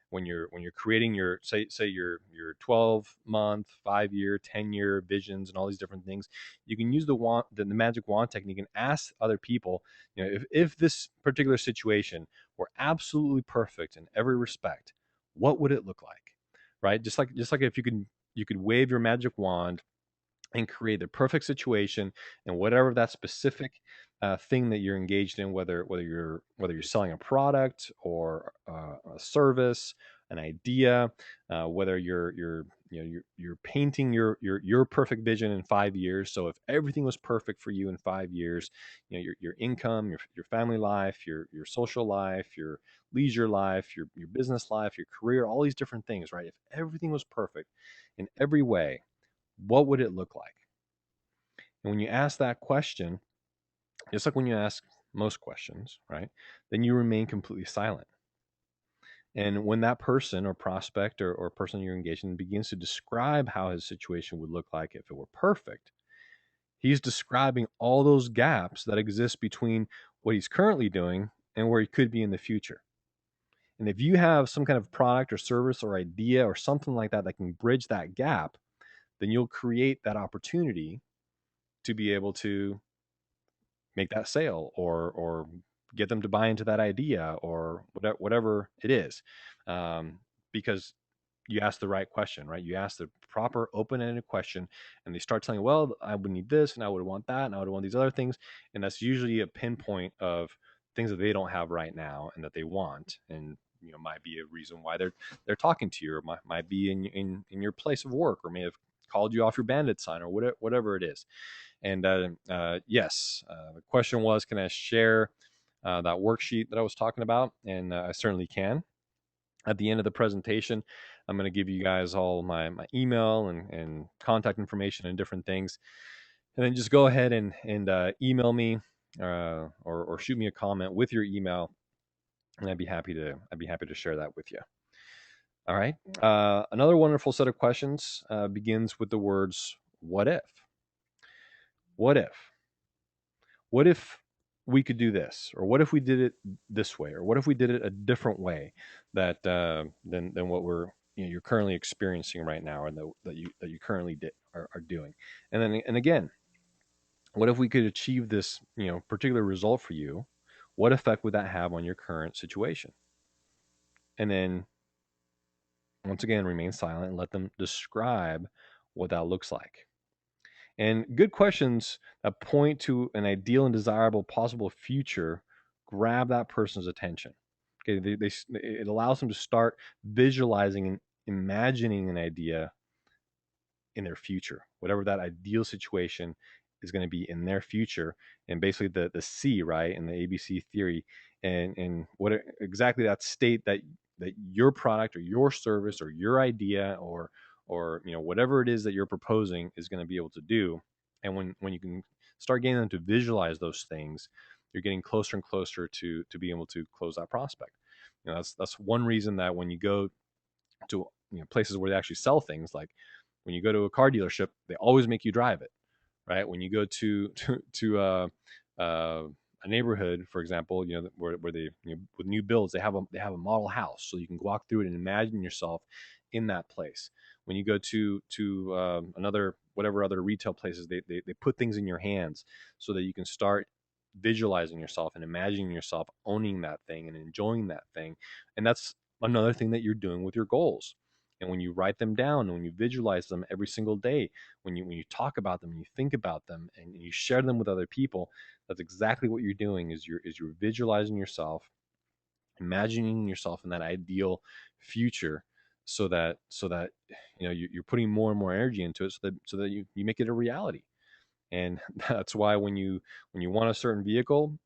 when you're creating your, say your 12-month, 5-year, 10-year visions, and all these different things. You can use the magic wand technique, and ask other people, if this particular situation were absolutely perfect in every respect, what would it look like? right? Just like if you could wave your magic wand and create the perfect situation and whatever that specific thing that you're engaged in, whether you're selling a product or a service, an idea, whether you're painting your perfect vision in 5 years. So if everything was perfect for you in 5 years, your income, your family life, your social life, your leisure life, your business life, your career, all these different things, right? If everything was perfect in every way, what would it look like? And when you ask that question, just like when you ask most questions, right, then you remain completely silent. And when that person or prospect or person you're engaged in begins to describe how his situation would look like if it were perfect, he's describing all those gaps that exist between what he's currently doing and where he could be in the future. And if you have some kind of product or service or idea or something like that that can bridge that gap, then you'll create that opportunity to be able to make that sale or get them to buy into that idea or whatever it is, because you ask the right question, right? You ask the proper open-ended question, and they start telling you, well, I would need this and I would want that and I would want these other things. And that's usually a pinpoint of things that they don't have right now and that they want. And might be a reason why they're talking to you, or might be in your place of work, or may have called you off your bandit sign, or whatever it is. And yes, the question was, can I share that worksheet that I was talking about? And I certainly can. At the end of the presentation, I'm going to give you guys all my email and contact information and different things. And then just go ahead and email me or shoot me a comment with your email, and I'd be happy to share that with you. All right. Another wonderful set of questions begins with the words, "What if? What if? What if we could do this, or what if we did it this way, or what if we did it a different way that than what you're currently experiencing right now, and that you currently are doing?" And again, what if we could achieve this particular result for you? What effect would that have on your current situation? And then once again, remain silent and let them describe what that looks like. And good questions that point to an ideal and desirable possible future grab that person's attention. Okay, it allows them to start visualizing and imagining an idea in their future, whatever that ideal situation is going to be in their future. And basically the C, right, in the ABC theory, and exactly that state that your product or your service or your idea or whatever it is that you're proposing is going to be able to do. And when you can start getting them to visualize those things, you're getting closer and closer to being able to close that prospect. That's one reason that when you go to places where they actually sell things, like when you go to a car dealership, they always make you drive it, right? When you go to a neighborhood, for example, where they with new builds, they have a model house, so you can walk through it and imagine yourself in that place. When you go to another whatever other retail places, they put things in your hands so that you can start visualizing yourself and imagining yourself owning that thing and enjoying that thing. And that's another thing that you're doing with your goals. And when you write them down and when you visualize them every single day, when you talk about them and you think about them and you share them with other people, that's exactly what you're doing. You're visualizing yourself, imagining yourself in that ideal future, so that you're putting more and more energy into it, so that you make it a reality. And that's why when you want a certain vehicle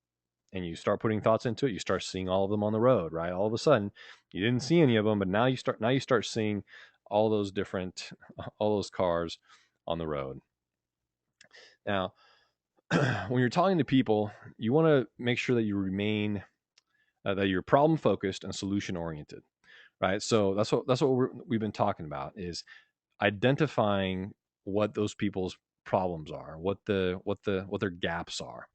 and you start putting thoughts into it, you start seeing all of them on the road, right? All of a sudden, you didn't see any of them, but now you start seeing all those different all those cars on the road. Now, when you're talking to people, you want to make sure that you remain that you're problem focused and solution oriented, right? So that's what we've been talking about, is identifying what those people's problems are, what their gaps are.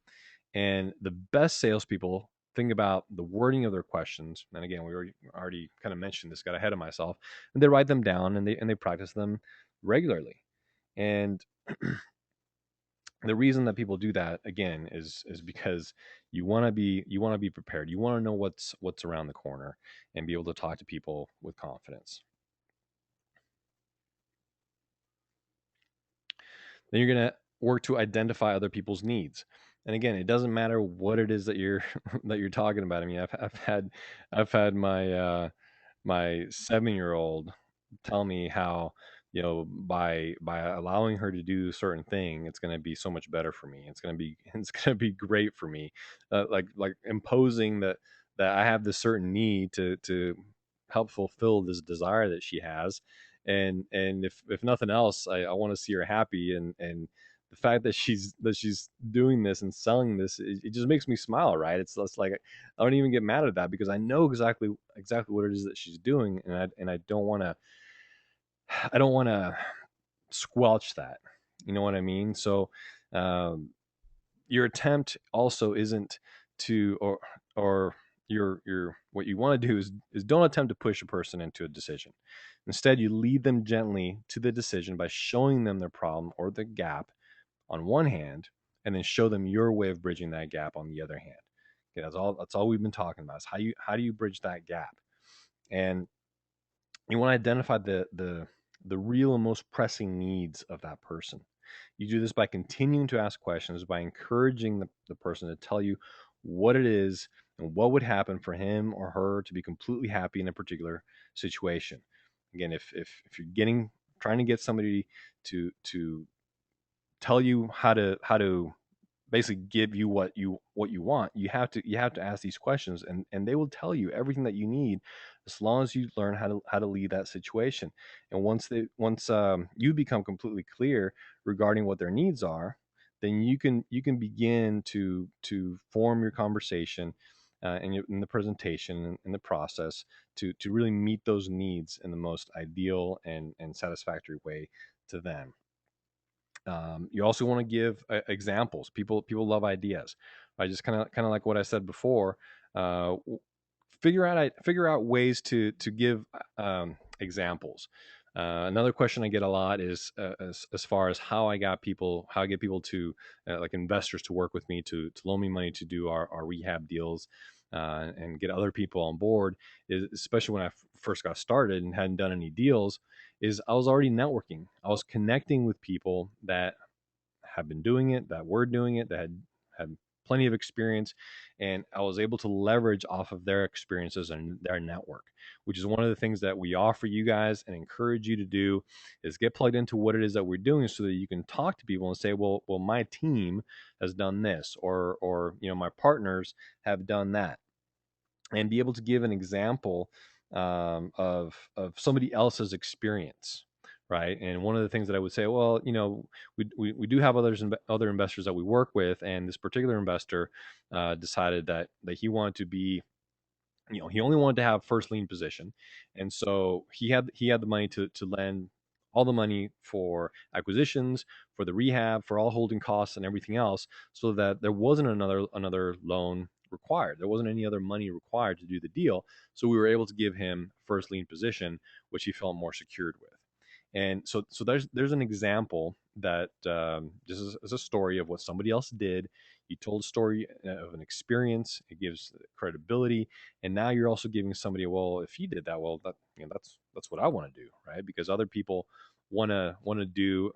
And the best salespeople think about the wording of their questions. And again, we already kind of mentioned this, got ahead of myself. And they write them down and they practice them regularly. And the reason that people do that again is because you want to be prepared. You want to know what's around the corner and be able to talk to people with confidence. Then you're going to work to identify other people's needs. And again, it doesn't matter what it is that you're that you're talking about. I mean, I've had my 7-year-old tell me how, by allowing her to do a certain thing, it's going to be so much better for me. It's going to be it's going to be great for me. Like imposing that I have this certain need to help fulfill this desire that she has. And if nothing else, I want to see her happy. And the fact that she's doing this and selling this, it just makes me smile, right? It's like I don't even get mad at that because I know exactly what it is that she's doing, and I don't want to I don't want to squelch that. You know what I mean? So um, your attempt also isn't to or your what you want to do is don't attempt to push a person into a decision. Instead, you lead them gently to the decision by showing them their problem or the gap on one hand, and then show them your way of bridging that gap on the other hand. Okay, that's all we've been talking about is how do you bridge that gap. And you want to identify the real and most pressing needs of that person. You do this by continuing to ask questions, by encouraging the person to tell you what it is and what would happen for him or her to be completely happy in a particular situation. Again, if you're trying to get somebody to tell you how to basically give you what you want, you have to ask these questions, and they will tell you everything that you need as long as you learn how to lead that situation. And once you become completely clear regarding what their needs are, then you can begin to form your conversation in the presentation and in the process to really meet those needs in the most ideal and satisfactory way to them. You also want to give examples. People love ideas. I just kind of like what I said before. Uh, figure out ways to give examples. Another question I get a lot is as far as how I get people to like investors to work with me to loan me money to do our rehab deals and get other people on board. Is especially when I first got started and hadn't done any deals, is I was already networking. I was connecting with people that have been doing it, that were doing it, that had plenty of experience, and I was able to leverage off of their experiences and their network, which is one of the things that we offer you guys and encourage you to do is get plugged into what it is that we're doing so that you can talk to people and say, well, my team has done this, or my partners have done that, and be able to give an example of somebody else's experience, right? And one of the things that I would say, well, we do have other investors that we work with, and this particular investor decided that he wanted to be, he only wanted to have first lien position, and so he had the money to lend all the money for acquisitions, for the rehab, for all holding costs and everything else, so that there wasn't another loan required. There wasn't any other money required to do the deal. So we were able to give him first lien position, which he felt more secured with. And so there's an example that this is a story of what somebody else did. You told a story of an experience. It gives credibility, and now you're also giving somebody, well, if he did that, well, that's what I want to do, right? Because other people want to do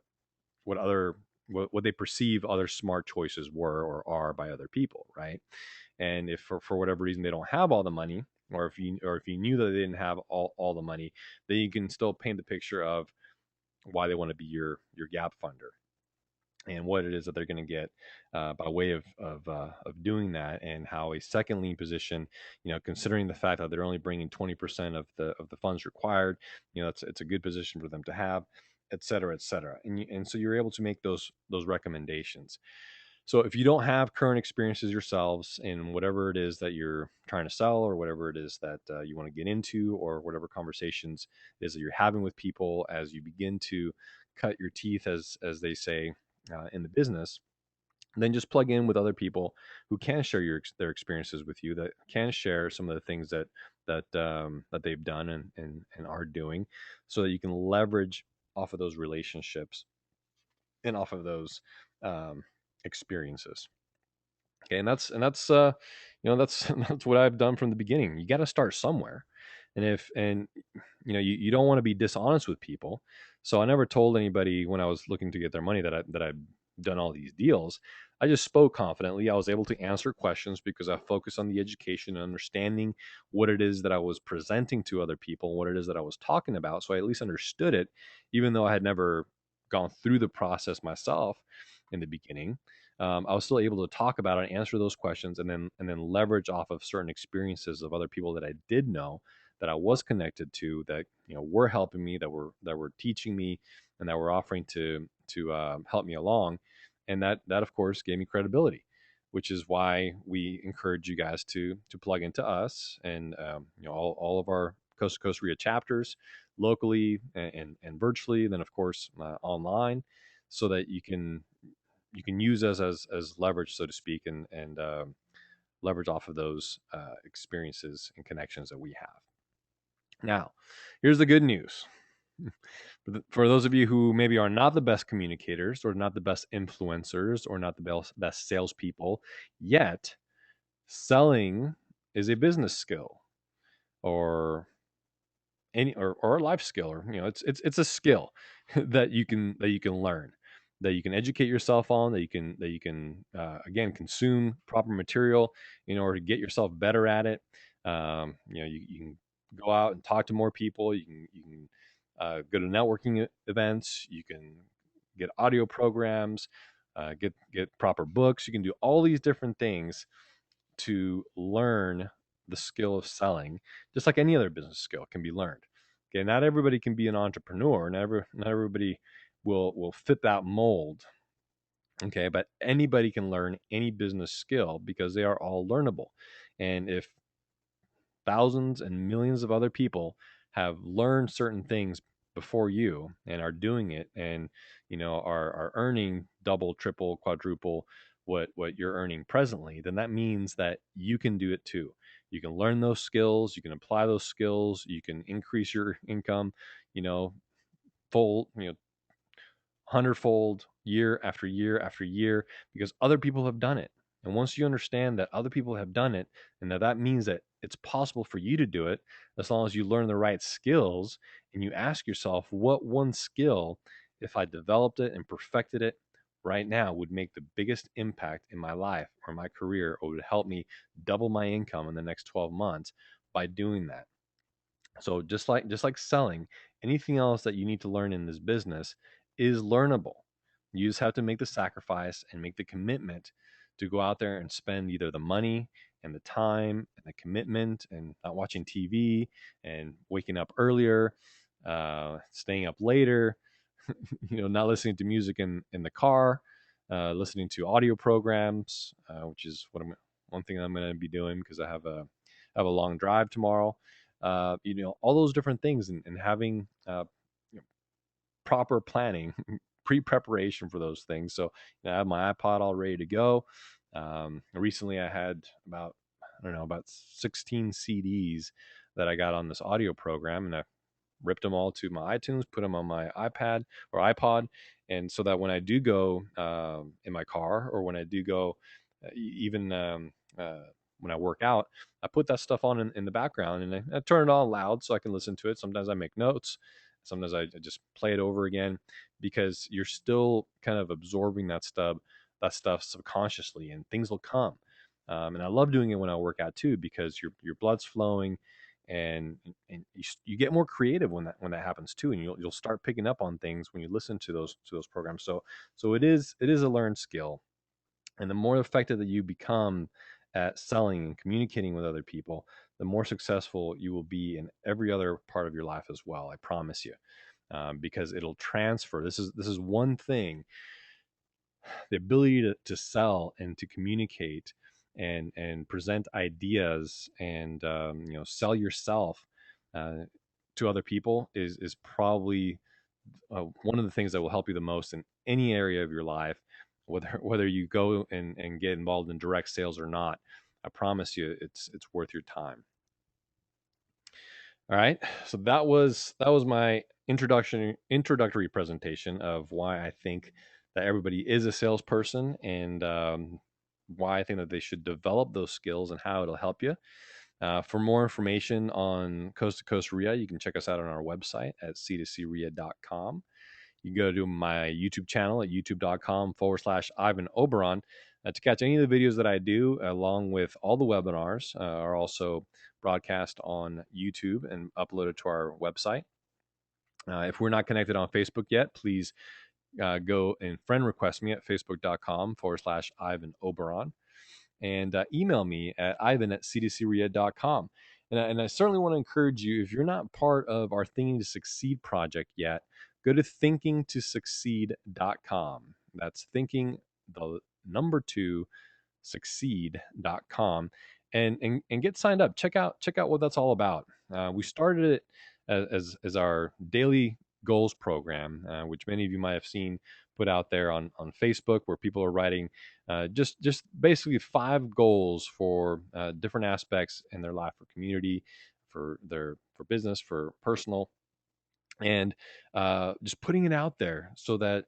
what they perceive other smart choices were or are by other people, right? And if for whatever reason they don't have all the money, or if you knew that they didn't have all the money, then you can still paint the picture of why they want to be your gap funder and what it is that they're going to get by way of doing that, and how a second lien position, considering the fact that they're only bringing 20% of the funds required, it's a good position for them to have, et cetera, et cetera. And so you're able to make those recommendations. So if you don't have current experiences yourselves in whatever it is that you're trying to sell, or whatever it is that you want to get into, or whatever conversations it is that you're having with people as you begin to cut your teeth, as they say in the business, then just plug in with other people who can share their experiences with you, that can share some of the things that they've done and are doing, so that you can leverage off of those relationships and off of those um, experiences. Okay, and that's that's what I've done from the beginning. You got to start somewhere, And you don't want to be dishonest with people. So I never told anybody when I was looking to get their money that I've done all these deals. I just spoke confidently. I was able to answer questions because I focused on the education and understanding what it is that I was presenting to other people, what it is that I was talking about. So I at least understood it, even though I had never gone through the process myself in the beginning. I was still able to talk about it, answer those questions, and then leverage off of certain experiences of other people that I did know, that I was connected to, that were helping me, that were teaching me, and that were offering to help me along, and that of course gave me credibility, which is why we encourage you guys to plug into us, and all of our coast to coast RIA chapters, locally and virtually, then of course online, so that you can use us as leverage, so to speak, and leverage off of those experiences and connections that we have. Now, here's the good news. For those of you who maybe are not the best communicators, or not the best influencers, or not the best salespeople yet, selling is a business skill, or or a life skill, or it's a skill that you can learn, that you can educate yourself on, that you can again consume proper material in order to get yourself better at it. You can go out and talk to more people. You can go to networking events. You can get audio programs, get proper books. You can do all these different things to learn the skill of selling, just like any other business skill can be learned. Okay, not everybody can be an entrepreneur. Not everybody will fit that mold. Okay, but anybody can learn any business skill because they are all learnable. And if thousands and millions of other people have learned certain things before you and are doing it, and are earning double, triple, quadruple what you're earning presently, then that means that you can do it too. You can learn those skills, you can apply those skills, you can increase your income, you know full, hundredfold, year after year after year, because other people have done it. And once you understand that other people have done it, and that means that it's possible for you to do it, as long as you learn the right skills, and you ask yourself, what one skill, if I developed it and perfected it right now, would make the biggest impact in my life or my career, or would help me double my income in the next 12 months by doing that? So just like selling, anything else that you need to learn in this business is learnable. You just have to make the sacrifice and make the commitment to go out there and spend either the money and the time and the commitment, and not watching TV and waking up earlier, staying up later, not listening to music in the car, listening to audio programs, which is one thing I'm going to be doing, because I have a long drive tomorrow. All those different things, and having you know, proper planning, pre-preparation for those things. So I have my iPod all ready to go. Recently, I had about 16 CDs that I got on this audio program, and I ripped them all to my iTunes, put them on my iPad or iPod, and so that when I do go in my car, or when I do go, even when I work out, I put that stuff on in the background, and I turn it on loud so I can listen to it. Sometimes I make notes. Sometimes I just play it over again, because you're still kind of absorbing that stuff subconsciously, and things will come. And I love doing it when I work out too, because your blood's flowing, and you get more creative when that happens too, and you'll start picking up on things when you listen to those programs. So it is a learned skill, and the more effective that you become at selling and communicating with other people, the more successful you will be in every other part of your life as well. I promise you, because it'll transfer. This is one thing: the ability to sell and to communicate and present ideas, and sell yourself uh, to other people is probably one of the things that will help you the most in any area of your life, whether you go and get involved in direct sales or not. I promise you, it's worth your time. All right, so that was my introductory presentation of why I think that everybody is a salesperson, and why I think that they should develop those skills and how it'll help you. For more information on Coast to Coast RIA, you can check us out on our website at c2cria.com. You can go to my YouTube channel at youtube.com/Ivan Oberon to catch any of the videos that I do, along with all the webinars are also broadcast on YouTube and uploaded to our website. If we're not connected on Facebook yet, please go and friend request me at facebook.com/Ivan Oberon and email me at ivan@c2cria.com. And I certainly want to encourage you, if you're not part of our Thinking to Succeed project yet, go to thinkingtosucceed.com. That's thinking the number two succeed.com and get signed up. Check out what that's all about. We started it as our daily goals program, which many of you might have seen put out there on Facebook, where people are writing just basically 5 goals for different aspects in their life, for community, for business, for personal, and just putting it out there so that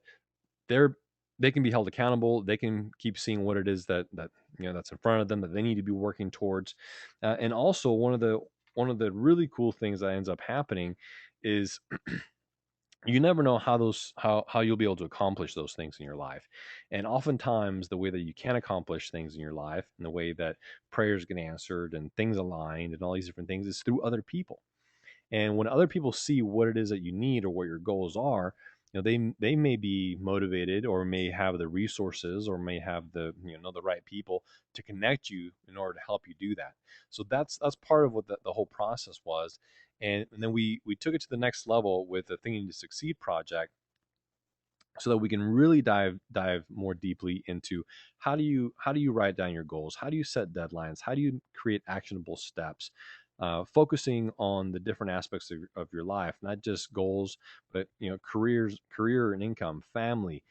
they're they can be held accountable. They can keep seeing what it is that that's in front of them that they need to be working towards. And also one of the really cool things that ends up happening is you never know how you'll be able to accomplish those things in your life. And oftentimes the way that you can accomplish things in your life and the way that prayers get answered and things aligned and all these different things is through other people. And when other people see what it is that you need or what your goals are, they may be motivated or may have the resources or may have the right people to connect you in order to help you do that. So that's part of what the whole process was. And then we took it to the next level with the Thinking to Succeed project, so that we can really dive more deeply into how do you write down your goals, how do you set deadlines, how do you create actionable steps, focusing on the different aspects of your life, not just goals, but career and income, family,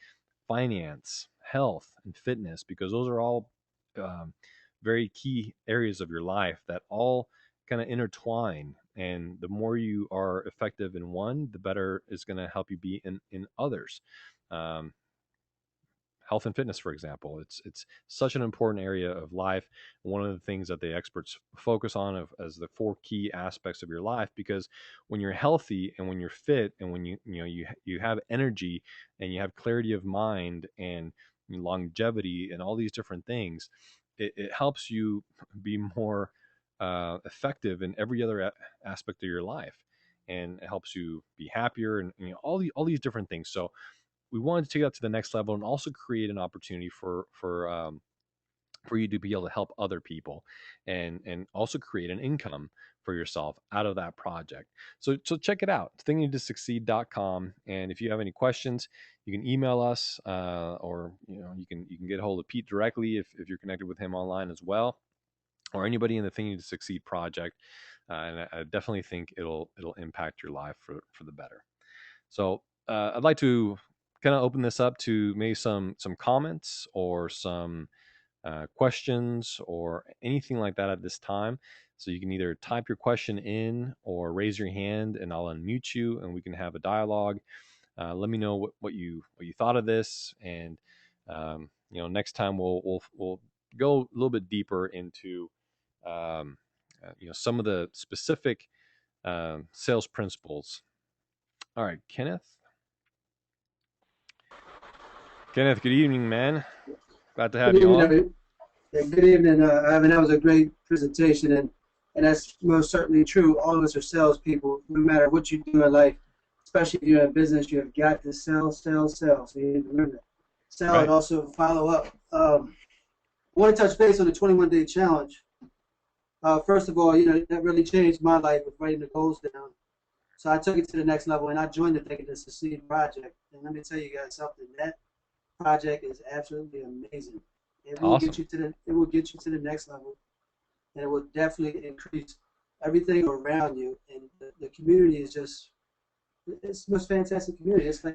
finance, health, and fitness, because those are all um, very key areas of your life that all kind of intertwine. And the more you are effective in one, the better it's going to help you be in others. Um, Health and fitness, for example, it's such an important area of life. One of the things that the experts focus on as the 4 key aspects of your life, because when you're healthy and when you're fit and when you have energy and you have clarity of mind and longevity and all these different things, it helps you be more effective in every other aspect of your life, and it helps you be happier and all these different things. So we wanted to take that to the next level and also create an opportunity for you to be able to help other people and also create an income for yourself out of that project. So check it out, thinkingtosucceed.com. And if you have any questions, you can email us, or you can get a hold of Pete directly if you're connected with him online as well, or anybody in the Thinking to Succeed project. And I definitely think it'll impact your life for the better. So I'd like to kind of open this up to maybe some comments or some questions or anything like that at this time. So you can either type your question in or raise your hand, and I'll unmute you, and we can have a dialogue. Let me know what you thought of this, and next time we'll go a little bit deeper into some of the specific sales principles. All right, Kenneth. Kenneth, good evening, man. Glad to have Good you evening, on. Good evening, Ivan. That was a great presentation, and that's most certainly true. All of us are salespeople, no matter what you do in life, especially if you're in business. You have got to sell, sell, sell. So you need to learn that. Sell and Right. also follow up. I want to touch base on the 21-day challenge. First of all, that really changed my life with writing the goals down. So I took it to the next level, and I joined the Thinking to Succeed project. And let me tell you guys something. That project is absolutely amazing. Awesome. It will get you to the next level, and it will definitely increase everything around you. And the community is just it's the most fantastic community. It's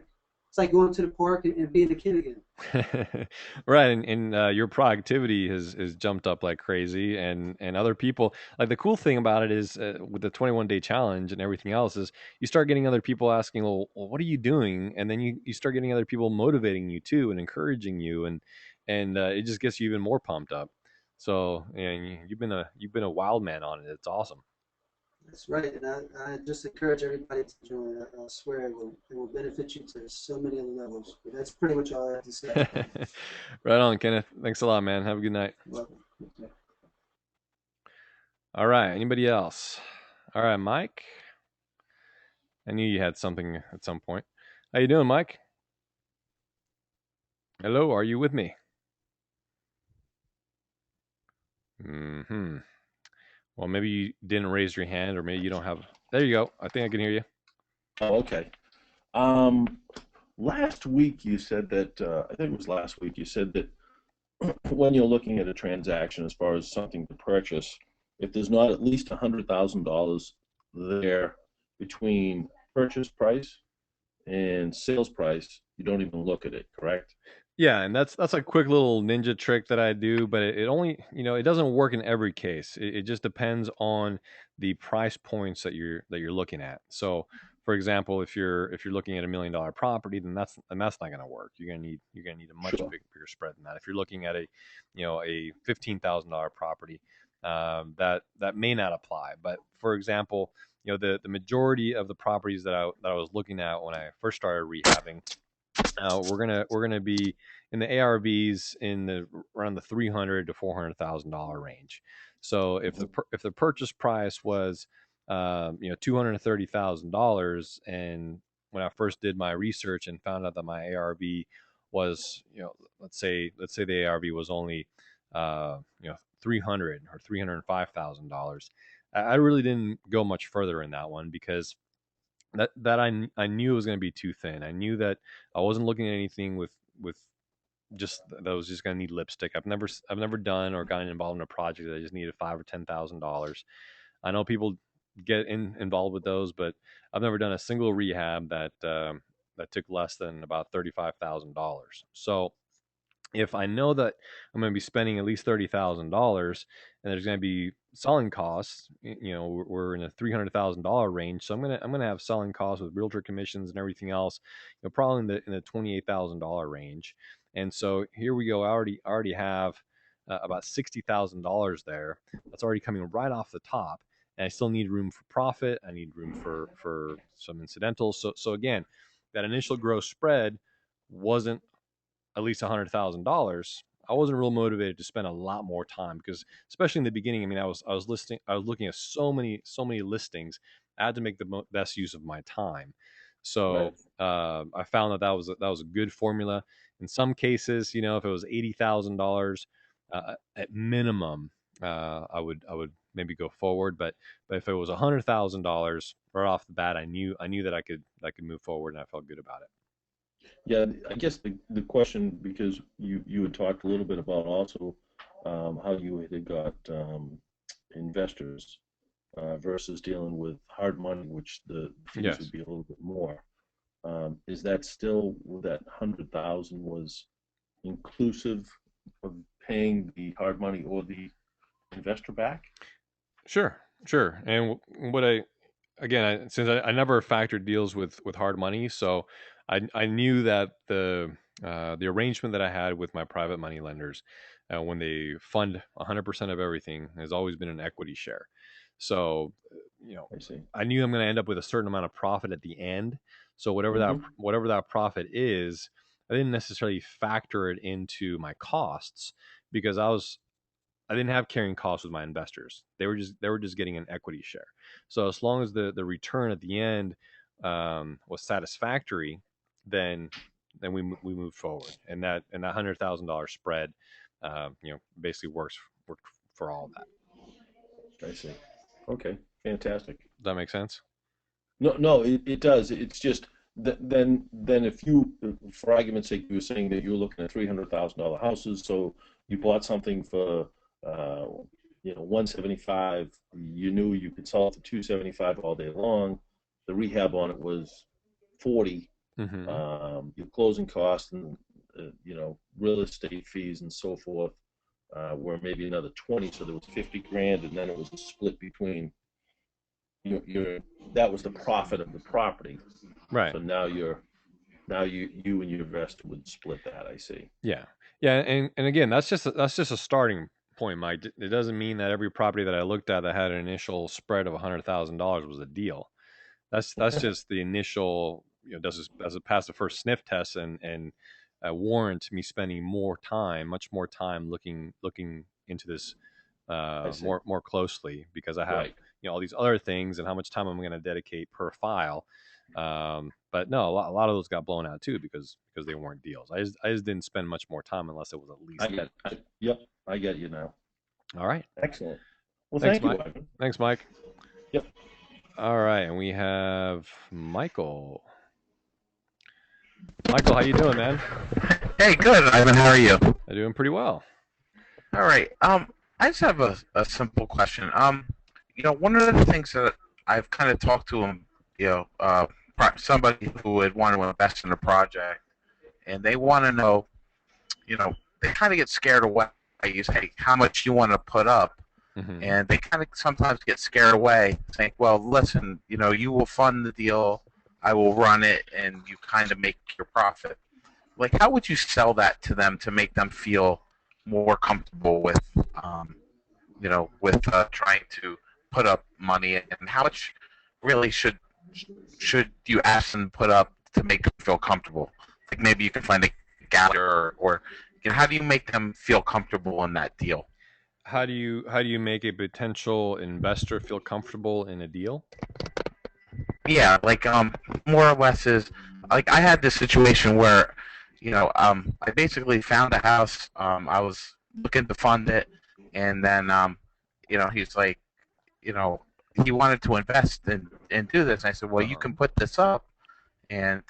like going to the park and being a kid again. Right. And your productivity has jumped up like crazy, and other people, like, the cool thing about it is, with the 21-day challenge and everything else, is you start getting other people asking, well, what are you doing? And then you start getting other people motivating you too and encouraging you, and it just gets you even more pumped up. So, and you've been a wild man on it. It's awesome. That's right, and I just encourage everybody to join. I swear it will benefit you to so many other levels. But that's pretty much all I have to say. Right on, Kenneth. Thanks a lot, man. Have a good night. Welcome. Okay. All right. Anybody else? All right, Mike. I knew you had something at some point. How you doing, Mike? Hello, are you with me? Hmm. Well, maybe you didn't raise your hand, or maybe you don't have. There you go. I think I can hear you. Oh, okay. Um, Last week you said that, I think it was last week, you said that when you're looking at a transaction as far as something to purchase, if there's not at least $100,000 there between purchase price and sales price, you don't even look at it, correct? Yeah, and that's a quick little ninja trick that I do, but it only it doesn't work in every case. It just depends on the price points that you're looking at. So, for example, if you're looking at $1 million property, then that's not going to work. You're gonna need a much Sure. bigger spread than that. If you're looking at a $15,000 property, that may not apply. But for example, the majority of the properties that I was looking at when I first started rehabbing, we're gonna be in the ARVs in the around the 300 to $400,000 range. So Mhm. if the purchase price was $230,000, and when I first did my research and found out that my ARV was, let's say the ARV was only 300 or $305,000, I really didn't go much further in that one because I knew it was going to be too thin. I knew that I wasn't looking at anything with just that was just going to need lipstick. I've never done or gotten involved in a project that just needed $5 or $10,000. I know people involved with those, but I've never done a single rehab that took less than about $35,000. So if I know that I'm going to be spending at least $30,000 and there's going to be selling costs, we're in a $300,000 range. So I'm gonna have selling costs with realtor commissions and everything else, probably in the $28,000 range. And so here we go. I already have about $60,000 there. That's already coming right off the top, and I still need room for profit. I need room for some incidentals. So again, that initial gross spread wasn't at least $100,000, I wasn't real motivated to spend a lot more time because, especially in the beginning, I mean, I was looking at so many listings. I had to make the best use of my time. So Right. I found that was a good formula. In some cases, if it was $80,000 at minimum, I would maybe go forward. But if it was $100,000 right off the bat, I knew that I could move forward, and I felt good about it. Yeah, I guess the question, because you had talked a little bit about also how you had got investors versus dealing with hard money, which the fees would Yes. be a little bit more. Is that still, that 100,000 was inclusive of paying the hard money or the investor back? Sure, sure. And what I again, since I never factored deals with hard money, so I knew that the arrangement that I had with my private money lenders, when they fund 100% of everything, has always been an equity share. So, you know, I see. I knew I'm going to end up with a certain amount of profit at the end. So Hmm. whatever that profit is, I didn't necessarily factor it into my costs because I didn't have carrying costs with my investors. They were just getting an equity share. So as long as the return at the end was satisfactory, then we moved forward, and that $100,000 spread, basically worked for all of that. I see. Okay, fantastic. Does that make sense? No, no, it does. It's just that then if you, for argument's sake, you were saying that you were looking at $300,000 houses, so you bought something for uh, 175. You knew you could sell it for 275 all day long. The rehab on it was 40. Mm-hmm. Your closing costs and real estate fees and so forth were maybe another 20. So there was 50 grand, and then it was a split between your that was the profit of the property. Right. So now you and your investor would split that. I see. Yeah. Yeah. And again, that's just a starting point, Mike. It doesn't mean that every property that I looked at that had an initial spread of $100,000 was a deal. That's just the initial. Does it pass the first sniff test and warrant me spending much more time looking into this I see. more closely, because I have Right. all these other things and how much time I'm going to dedicate per file. But no, a lot of those got blown out too because they weren't deals. I just didn't spend much more time unless it was at least deals. Yep, I get you now. All right. Excellent. Well, Thanks, thank you, Mike. Ivan. Thanks, Mike. Yep. All right, and we have Michael. Michael, how you doing, man? Hey, good, Ivan. How are you? I'm doing pretty well. All right. I just have a simple question. One of the things that I've kind of talked to somebody who would want to invest in a project, and they want to know, they kind of get scared away. You say how much you want to put up, Mm-hmm. and they kind of sometimes get scared away, saying, "Well, listen, you will fund the deal, I will run it, and you kind of make your profit." Like, how would you sell that to them to make them feel more comfortable with, trying to put up money, and how much really should you ask them to put up to make them feel comfortable? Like, maybe you can find a gallery, or how do you make them feel comfortable in that deal? How do you make a potential investor feel comfortable in a deal? Yeah, like, more or less is like, I had this situation where, I basically found a house. I was looking to fund it, and then, he's like, you know, he wanted to invest and do this. And I said, well, you Uh-huh. can put this up, and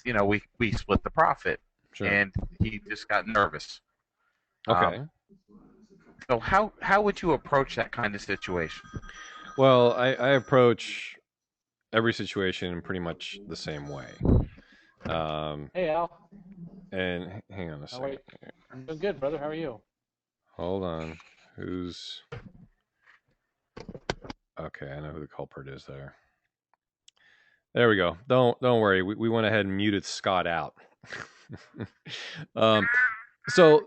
we split the profit. Sure. And he just got nervous. Okay. So how would you approach that kind of situation? Well, I approach every situation in pretty much the same way. Hey Al, And hang on a how are you? second. I'm doing good, brother. How are you? Hold on. Who's okay? I know who the culprit is there. There we go. Don't worry. We went ahead and muted Scott out. um, so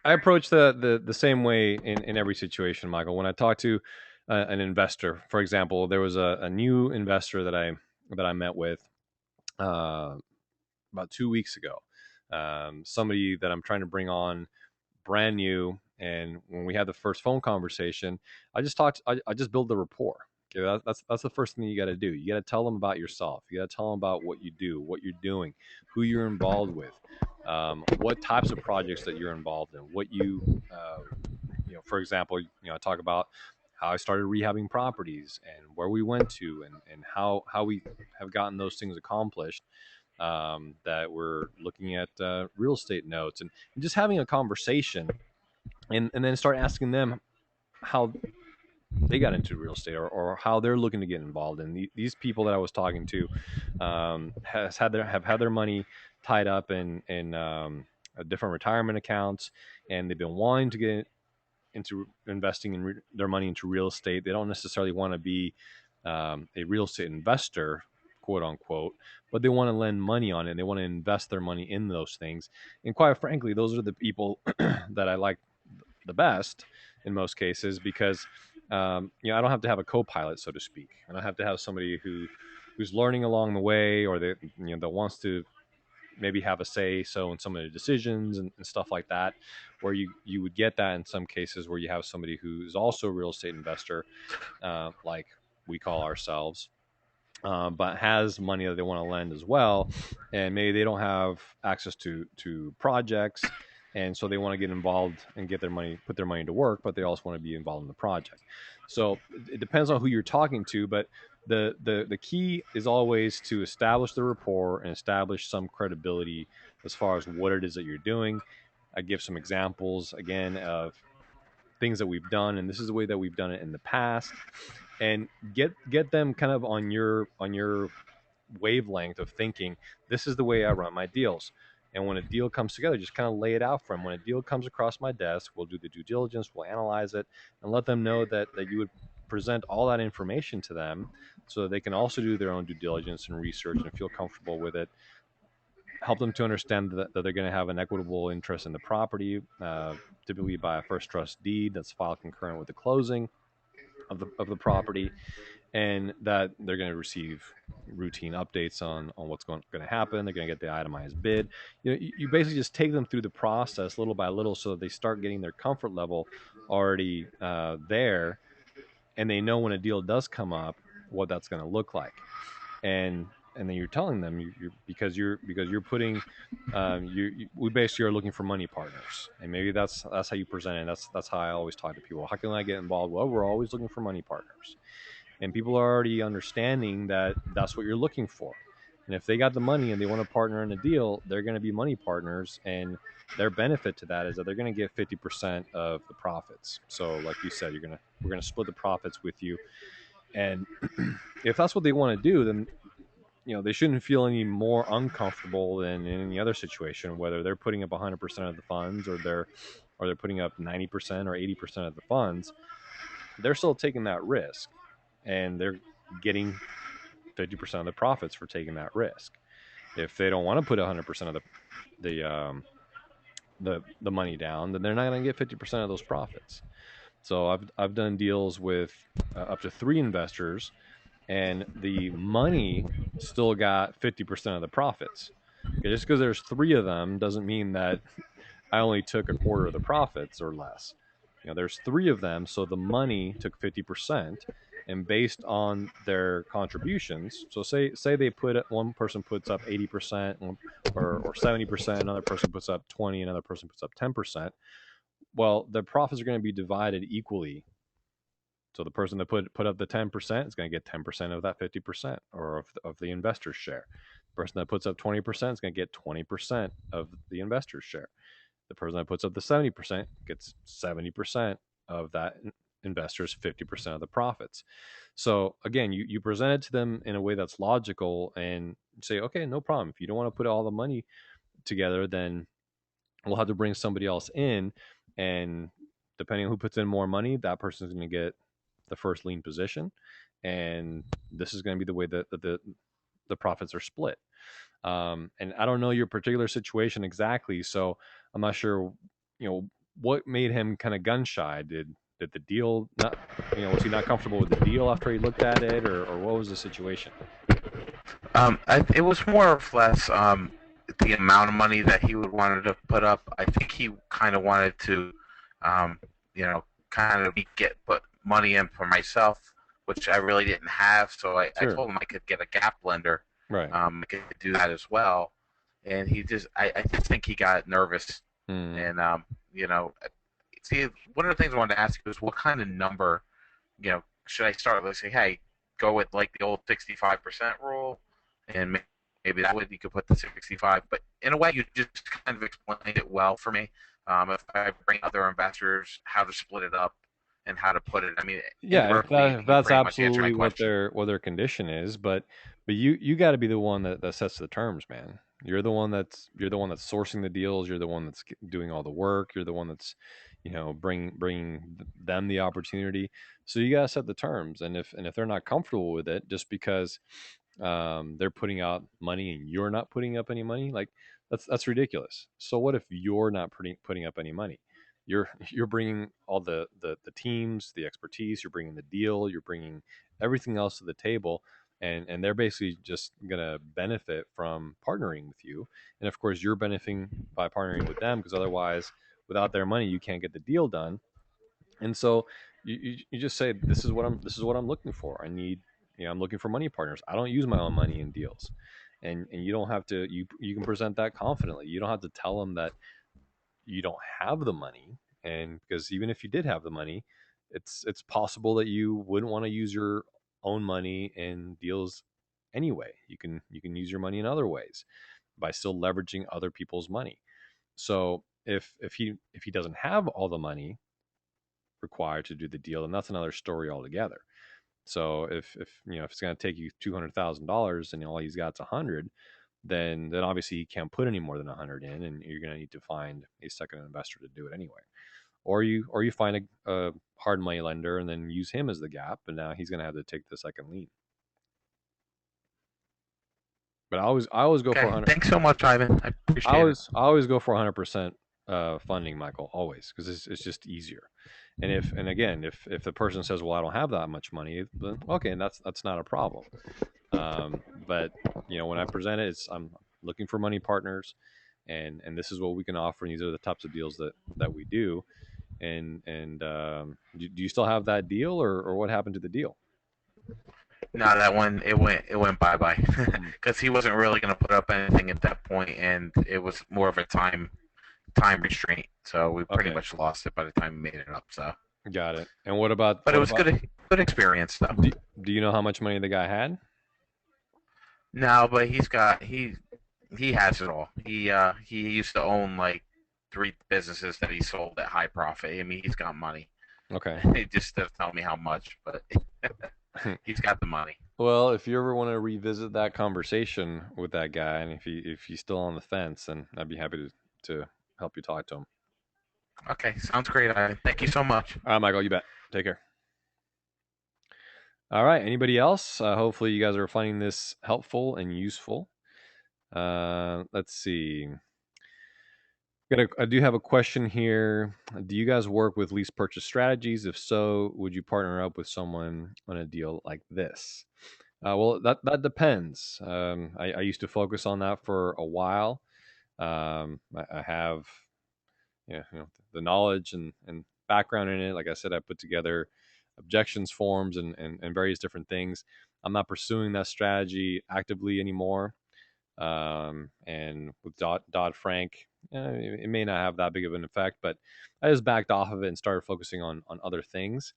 I approach the same way in every situation, Michael. When I talk to an investor, for example, there was a new investor that I met with uh, about 2 weeks ago. Somebody that I'm trying to bring on brand new. And when we had the first phone conversation, I just build the rapport. Okay, that's the first thing you got to do. You got to tell them about yourself. You got to tell them about what you do, what you're doing, who you're involved with, what types of projects that you're involved in, what for example, I talk about how I started rehabbing properties and where we went to, and how we have gotten those things accomplished. That we're looking at real estate notes, and just having a conversation, and then start asking them how they got into real estate, or how they're looking to get involved. And these people that I was talking to have had their money tied up in different retirement accounts, and they've been wanting to get into investing their money into real estate. They don't necessarily want to be a real estate investor, quote unquote, but they want to lend money on it. And they want to invest their money in those things. And quite frankly, those are the people that I like the best in most cases, because I don't have to have a co-pilot, so to speak. I don't have to have somebody who's learning along the way, or that wants to maybe have a say so in some of the decisions and stuff like that, where you would get that in some cases where you have somebody who's also a real estate investor, like we call ourselves, but has money that they want to lend as well, and maybe they don't have access to projects, and so they want to get involved and put their money to work, but they also want to be involved in the project. So it depends on who you're talking to, but the key is always to establish the rapport and establish some credibility as far as what it is that you're doing. I give some examples again of things that we've done, and this is the way that we've done it in the past, and get them kind of on your wavelength of thinking. This is the way I run my deals. And when a deal comes together, just kind of lay it out for them. When a deal comes across my desk, we'll do the due diligence, we'll analyze it, and let them know that you would present all that information to them, so that they can also do their own due diligence and research and feel comfortable with it. help them to understand that they're going to have an equitable interest in the property, typically by a first trust deed that's filed concurrent with the closing of the property, and that they're going to receive routine updates on what's going to happen. They're going to get the itemized bid. You basically just take them through the process little by little, so that they start getting their comfort level already there, and they know when a deal does come up what that's going to look like. And then you're telling them because you're putting we basically are looking for money partners, and maybe that's how you present it. That's how I always talk to people. How can I get involved? Well, we're always looking for money partners, and people are already understanding that that's what you're looking for. And if they got the money and they want to partner in a deal, they're going to be money partners, and their benefit to that is that they're going to get 50% of the profits. So like you said, we're going to split the profits with you. And if that's what they want to do, then they shouldn't feel any more uncomfortable than in any other situation, whether they're putting up 100% of the funds, or they're putting up 90% or 80% of the funds. They're still taking that risk, and they're getting 50% of the profits for taking that risk. If they don't want to put 100% of the money down, then they're not going to get 50% of those profits. So I've done deals with up to 3 investors, and the money still got 50% of the profits. Okay, just because there's 3 of them doesn't mean that I only took a quarter of the profits or less. There's 3 of them, so the money took 50%, and based on their contributions. So say they one person puts up 80% or 70%, another person puts up 20, another person puts up 10%. Well, the profits are going to be divided equally. So the person that put up the 10% is going to get 10% of that 50%, or of the investor's share. The person that puts up 20% is going to get 20% of the investor's share. The person that puts up the 70% gets 70% of that investor's 50% of the profits. So again, you present it to them in a way that's logical, and say, okay, no problem. If you don't want to put all the money together, then we'll have to bring somebody else in, and depending on who puts in more money, that person's going to get the first lien position, and this is going to be the way that the profits are split. And I don't know your particular situation exactly, so I'm not sure, what made him kind of gun shy. Did the deal not, was he not comfortable with the deal after he looked at it, or what was the situation? It was more or less the amount of money that he would wanted to put up. I think he kind of wanted to, kind of put money in for myself, which I really didn't have. So I Sure. told him I could get a gap lender. Right. I could do that as well. And I just think he got nervous. Mm. And see, one of the things I wanted to ask you is what kind of number, should I start with? Say, hey, go with like the old 65% rule, and maybe that way you could put the 65. But in a way, you just kind of explained it well for me. If I bring other investors, how to split it up and how to put it. I mean, Yeah, if that's absolutely what question. their condition is, but you got to be the one that sets the terms, man. You're the one that's sourcing the deals. You're the one that's doing all the work. You're the one that's bringing them the opportunity. So you got to set the terms, and if they're not comfortable with it, just because they're putting out money and you're not putting up any money, like that's ridiculous. So what if you're not putting up any money? You're bringing all the teams, the expertise. You're bringing the deal. You're bringing everything else to the table, and they're basically just gonna benefit from partnering with you. And of course, you're benefiting by partnering with them, because otherwise, without their money, you can't get the deal done. And so you just say, this is what I'm looking for. I need, I'm looking for money partners. I don't use my own money in deals. And you don't have to, you can present that confidently. You don't have to tell them that you don't have the money. And because even if you did have the money, it's possible that you wouldn't want to use your own money in deals anyway. You can use your money in other ways by still leveraging other people's money. So if he doesn't have all the money required to do the deal, then that's another story altogether. So if it's going to take you $200,000 and all he's got's 100, then obviously he can't put any more than 100 in, and you're going to need to find a second investor to do it anyway. Or you find a hard money lender and then use him as the gap, and now he's going to have to take the second lien. But I always go for Okay. 100. Thanks so much, Ivan. I I appreciate it. always I always go for 100% funding, Michael, always, because it's just easier. And again, if the person says, well, I don't have that much money, then okay, and that's not a problem. But when I present it, I'm looking for money partners, and this is what we can offer, and these are the types of deals that we do. And do you still have that deal, or what happened to the deal? No, that one it went bye bye Mm, because he wasn't really going to put up anything at that point, and it was more of a time restraint. So we pretty okay, much lost it by the time we made it up. So, got it. And what about but it was good experience though. do, do you know how much money the guy had? No, but he has it all. He used to own like three businesses that he sold at high profit. I mean, he's got money. Okay. He just doesn't tell me how much, but he's got the money. Well, if you ever want to revisit that conversation with that guy, and if he's still on the fence, then I'd be happy to help you talk to him. Okay, sounds great, Ivan. Thank you so much. All right, Michael, you bet. Take care. All right. Anybody else? Hopefully, you guys are finding this helpful and useful. Let's see. I do have a question here. Do you guys work with lease purchase strategies? If so, would you partner up with someone on a deal like this? Well, that depends. I used to focus on that for a while. I have the knowledge and background in it. Like I said, I put together objections forms and various different things. I'm not pursuing that strategy actively anymore. And with Dodd Frank, it may not have that big of an effect, but I just backed off of it and started focusing on other things.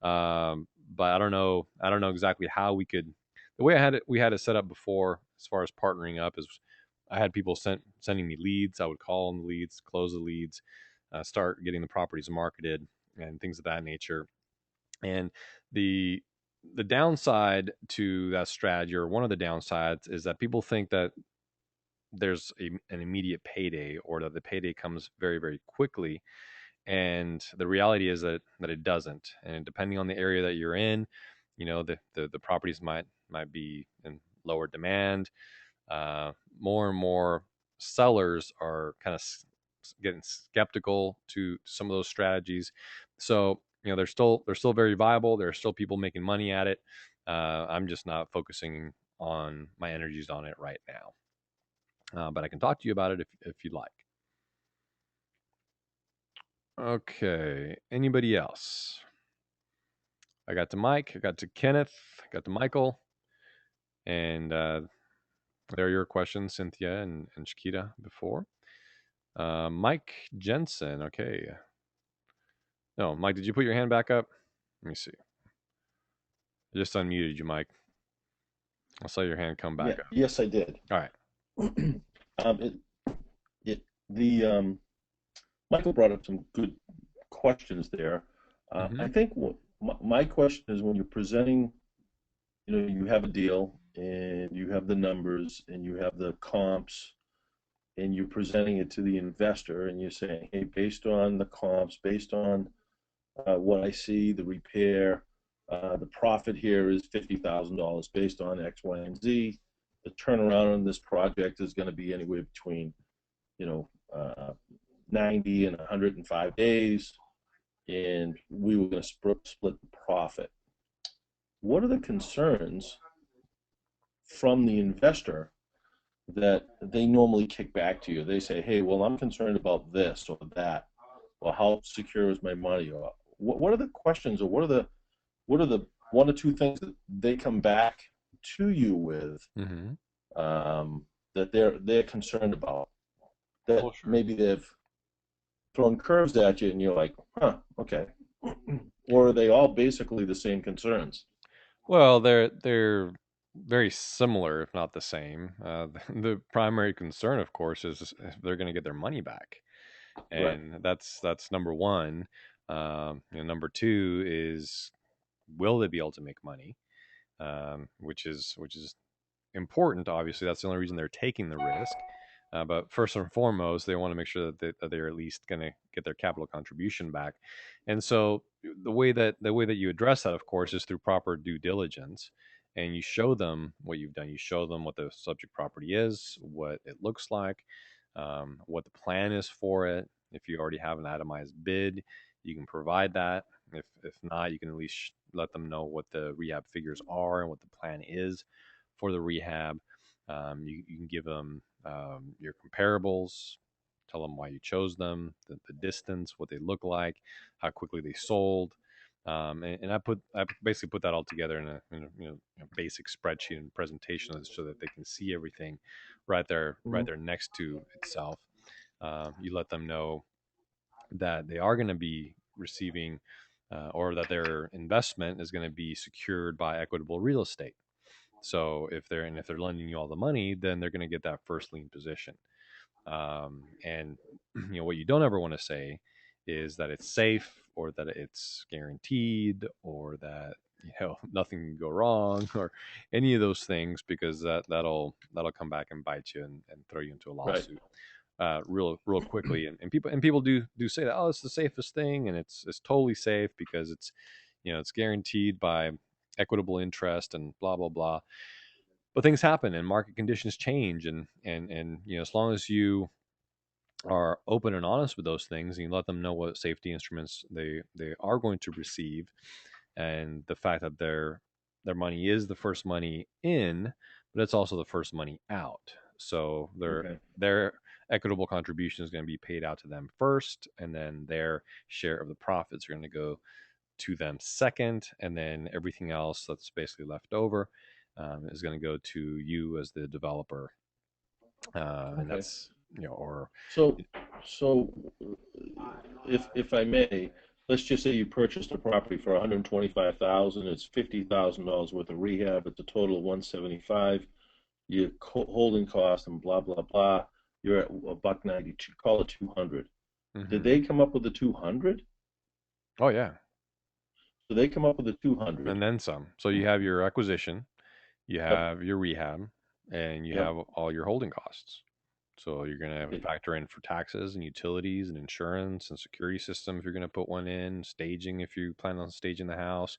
But I don't know. I don't know exactly how we could. The way we had it set up before, as far as partnering up, is I had people sending me leads. I would call on the leads, close the leads, start getting the properties marketed, and things of that nature. And the the downside to that strategy, or one of the downsides, is that people think that there's an immediate payday, or that the payday comes very, very quickly. And the reality is that it doesn't. And depending on the area that you're in, the properties might be in lower demand. More and more sellers are kind of getting skeptical to some of those strategies. So they're still very viable. There are still people making money at it. I'm just not focusing on my energies on it right now. But I can talk to you about it if you'd like. Okay. Anybody else? I got to Mike. I got to Kenneth. I got to Michael. And there are your questions, Cynthia and Shakita, before. Mike Jensen. Okay. No, Mike, did you put your hand back up? Let me see. I just unmuted you, Mike. I saw your hand come back up. Yes, I did. All right. it, Michael brought up some good questions there. I think my question is, when you're presenting, you have a deal and you have the numbers and you have the comps, and you're presenting it to the investor, and you're saying, hey, based on the comps, based on what I see, the repair, the profit here is $50,000 based on X, Y, and Z. The turnaround on this project is going to be anywhere between, 90 and 105 days, and we were going to split the profit. What are the concerns from the investor that they normally kick back to you? They say, hey, well, I'm concerned about this or that, or how secure is my money, or what are the questions, or what are the one or two things that they come back to you with, that they're concerned about, that maybe they've thrown curves at you and you're like, huh, okay. Or are they all basically the same concerns? Well, they're very similar, if not the same. The primary concern, of course, is if they're going to get their money back, and Right. that's number one. Number two is, will they be able to make money? Which is important. Obviously, that's the only reason they're taking the risk. But first and foremost, they want to make sure that they're at least going to get their capital contribution back. And so the way that you address that, of course, is through proper due diligence. and you show them what you've done. You show them what the subject property is, what it looks like, what the plan is for it. If you already have an itemized bid, you can provide that. If not, you can at least let them know what the rehab figures are and what the plan is for the rehab. You can give them your comparables, tell them why you chose them, the distance, what they look like, how quickly they sold. And I basically put that all together in a basic spreadsheet and presentation so that they can see everything right Mhm. there next to itself. You let them know that they are going to be receiving or that their investment is going to be secured by equitable real estate. So if they're lending you all the money, then they're going to get that first lien position. And what you don't ever want to say is that it's safe or that it's guaranteed or that nothing can go wrong or any of those things, because that'll come back and bite you and throw you into a Right. lawsuit real quickly. And people do say that, oh, it's the safest thing, and it's totally safe because it's guaranteed by equitable interest and blah blah blah. But things happen and market conditions change, and as long as you are open and honest with those things and you let them know what safety instruments they are going to receive, and the fact that their money is the first money in, but it's also the first money out. So Okay. their equitable contribution is going to be paid out to them first, and then their share of the profits are going to go to them second, and then everything else that's basically left over is going to go to you as the developer, and Okay. that's or So, so if I may, let's just say you purchased a property for 125,000. It's $50,000 worth of rehab. It's a total of 175. Your holding cost and blah blah blah. You're at a buck 92. Call it 200. Did Mhm. they come up with the 200? Oh yeah, So they come up with the 200. and then some. So you have your acquisition, you Yep. have your rehab, and you Yep. have all your holding costs. So you're going to It- factor in for taxes and utilities and insurance and security system if you're going to put one in, staging if you plan on staging the house.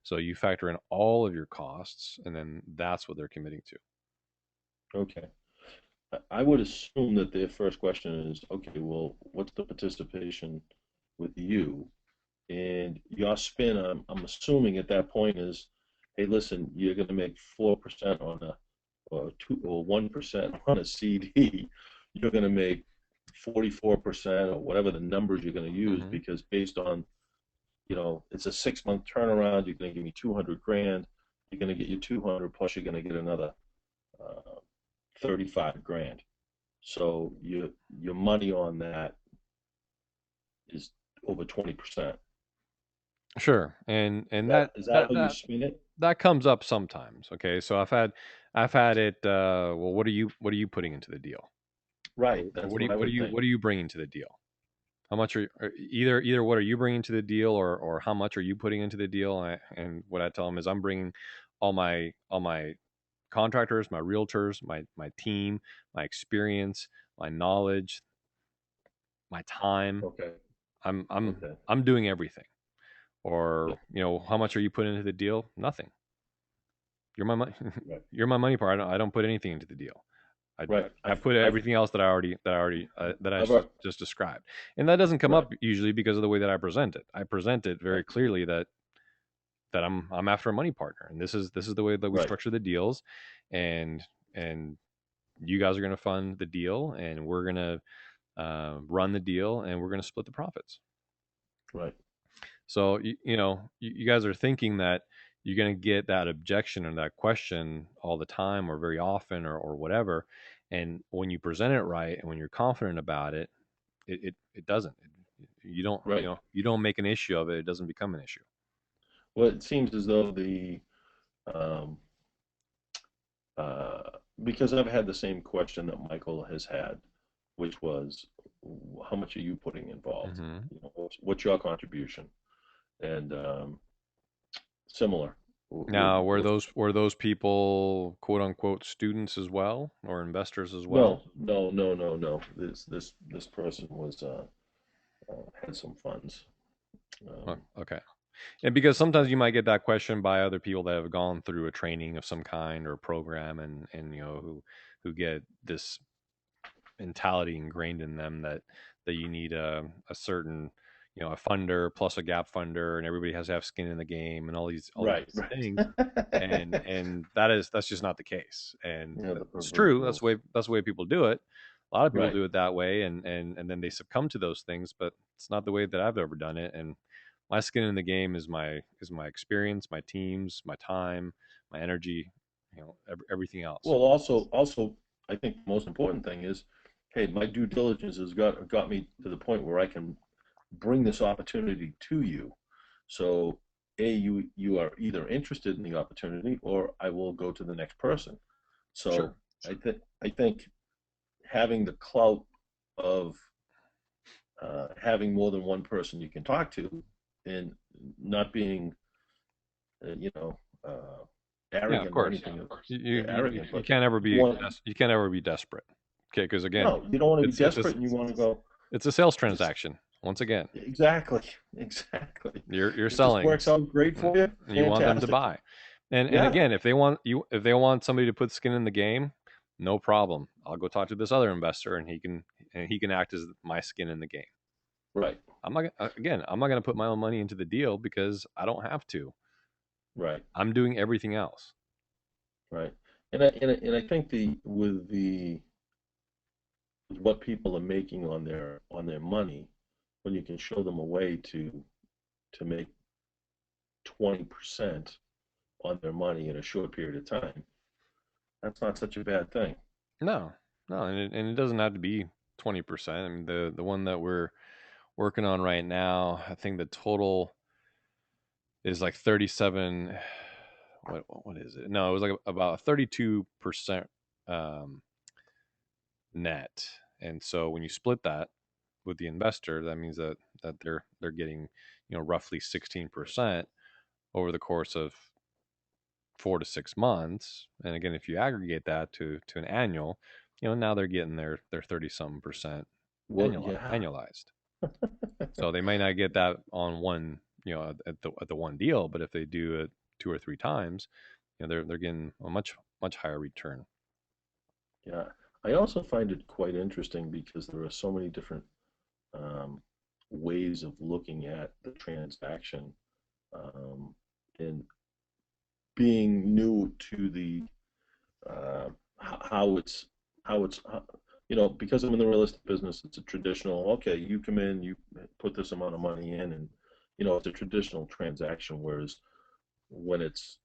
So you factor in all of your costs, and then that's what they're committing to. Okay. I would assume that their first question is, okay, well, what's the participation with you? And your spin, I'm assuming at that point is, hey, listen, you're going to make 4% on a, or 1% on a CD. You're going to make 44% or whatever the numbers you're going to use, Hmm. because based on, it's a 6 month turnaround. You're going to give me 200 grand. You're going to get your 200 plus you're going to get another uh, 35 grand. So your money on that is over 20%. Sure, and That that is that that how you that spin it? that comes up sometimes. Okay, so I've had it. Well, what are you putting into the deal, Right. or That's what do what you I what are would you think. what are you bringing to the deal? How much either what are you bringing to the deal, or how much are you putting into the deal? And what I tell them is I'm bringing all my contractors, my realtors, my team, my experience, my knowledge, my time. Okay. I'm I'm Okay. I'm doing everything. Yeah. Or how much are you putting into the deal? Nothing. You're my money. Right. You're my money part. I don't put anything into the deal. I, Right. I put everything else that I I've, al- just described, and that doesn't come right. up usually because of the way that I present it. I present it very Right. clearly that I'm after a money partner, and this is the way that we Right. structure the deals, and and you guys are going to fund the deal, and we're going to run the deal, and we're going to split the profits. Right. So you guys are thinking that you're going to get that objection or that question all the time or very often or whatever, and when you present it right and when you're confident about it, it doesn't. You don't Right. you don't make an issue of it. It doesn't become an issue. Well, it seems as though um, uh, because I've had the same question that Michael has had, which was, how much are you putting involved? Hmm. What's your contribution? And similar Now, were with those people quote unquote students as well or investors as no, well? no, no, no, no. This person was had some funds. Oh, Um, okay. And because sometimes you might get that question by other people that have gone through a training of some kind or a program, and who get this mentality ingrained in them that you need a certain, a funder plus a gap funder, and everybody has to have skin in the game, and all Right, these right. things. And that's just not the case. And The it's true. proverbial. That's the way people do it. A lot of people Right, do it that way, and then they succumb to those things. But it's not the way that I've ever done it. And my skin in the game is my experience, my teams, my time, my energy, everything else. well, also, I think the most important thing is, hey, my due diligence has got me to the point where I can bring this opportunity to you. So, you are either interested in the opportunity, or I will go to the next person. Sure. So I think having the clout of having more than one person you can talk to, and not being, uh, you know, Yeah, of arrogant or course. anything. You Arrogant, you but can't ever you be want you can't ever be desperate. Okay, because again, no, you don't want to be it's a desperate, and you want to go. it's a sales This transaction. Once again, exactly, exactly. you're If this selling. works out great for you, And you want them to fantastic. buy. And Yeah, again, if they want somebody to put skin in the game, no problem. I'll go talk to this other investor, and he can act as my skin in the game. right, I'm not going to put my own money into the deal because I don't have to. right, I'm doing everything else. right. And I think with what people are making on their money, when you can show them a way to make 20% on their money in a short period of time, that's not such a bad thing. No, no, and it doesn't have to be 20%. I mean, the one that we're working on right now, I think the total is like 37. What is it? No, it was like about 32% um, net. And so when you split that with the investor, that means that they're getting, roughly 16% over the course of 4 to 6 months. And again, if you aggregate that to an annual, now they're getting their 30 something percent Well, yeah, annualized. So they may not get that on one, at the one deal, but if they do it 2 or 3 times, they're getting a much higher return. yeah. I also find it quite interesting because there are so many different um, ways of looking at the transaction, um, and being new to the how it's because I'm in the real estate business. It's a traditional, okay, you come in, you put this amount of money in, and it's a traditional transaction. Whereas when it's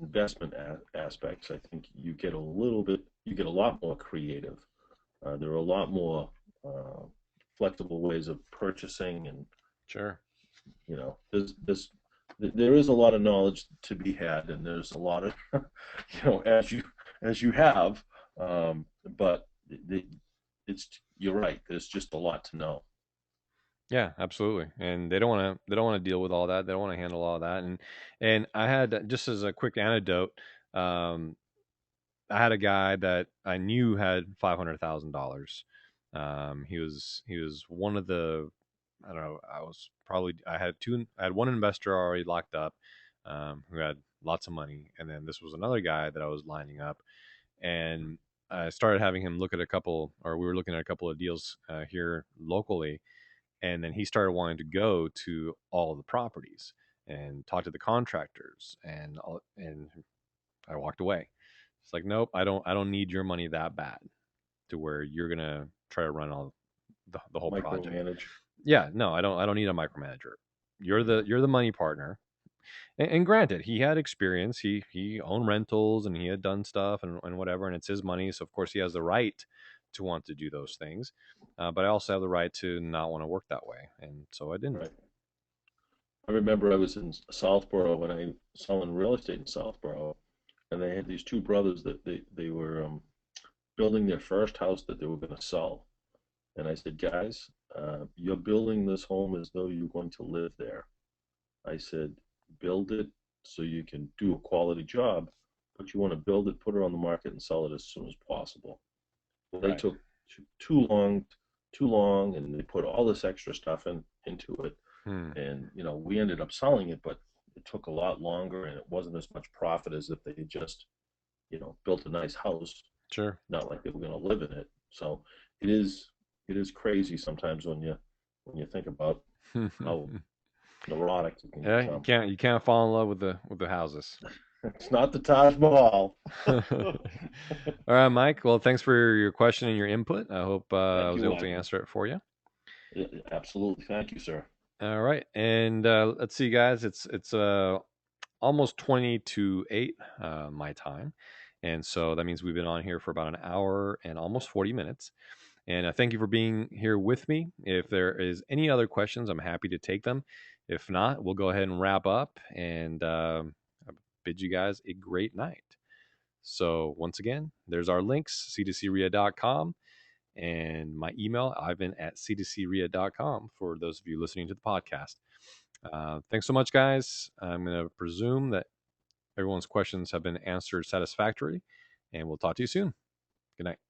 investment aspects, I think you get a lot more creative. There are a lot more uh, flexible ways of purchasing, and Sure. there is a lot of knowledge to be had, and there's a lot of as you have, um, but it's you're right. There's just a lot to know. Yeah, absolutely. And they don't want to deal with all that. They don't want to handle all that. And I had, just as a quick anecdote, um, I had a guy that I knew had $500,000. He was one of the, I don't know. I had one investor already locked up, who had lots of money, and then this was another guy that I was lining up, and I started having him look at a couple, or we were looking at a couple of deals here locally, and then he started wanting to go to all the properties and talk to the contractors, and I walked away. It's like, nope, I don't need your money that bad to where you're gonna try to run all the whole project. Micromanage. Yeah, no, I don't need a micromanager. You're the money partner. And granted, he had experience. He owned rentals, and he had done stuff, and whatever, and it's his money, so of course he has the right to want to do those things. But I also have the right to not want to work that way, and so I didn't. Right. I remember I was in Southborough when I selling real estate in Southborough, and they had these two brothers that they were building their first house that they were going to sell. And I said, guys, you're building this home as though you're going to live there. I said, build it so you can do a quality job, but you want to build it, put it on the market, and sell it as soon as possible. Well, they Right. took too long, and they put all this extra stuff into it. And we ended up selling it, but it took a lot longer, and it wasn't as much profit as if they had just built a nice house. Sure. Not like they were going to live in it. So it is crazy sometimes when you think about how neurotic it can become. You can't fall in love with the houses. It's not the Taj Mahal. All right, Mike. Well, thanks for your question and your input. I hope I was able to answer it for you. Absolutely. Thank you, sir. All right. And let's see, guys. It's almost 20 to 8 my time. And so that means we've been on here for about an hour and almost 40 minutes. And thank you for being here with me. If there is any other questions, I'm happy to take them. If not, we'll go ahead and wrap up and bid you guys a great night. So once again, there's our links, c2cria.com, and my email, ivan@c2cria.com, for those of you listening to the podcast. Thanks so much, guys. I'm going to presume that everyone's questions have been answered satisfactorily, and we'll talk to you soon. Good night.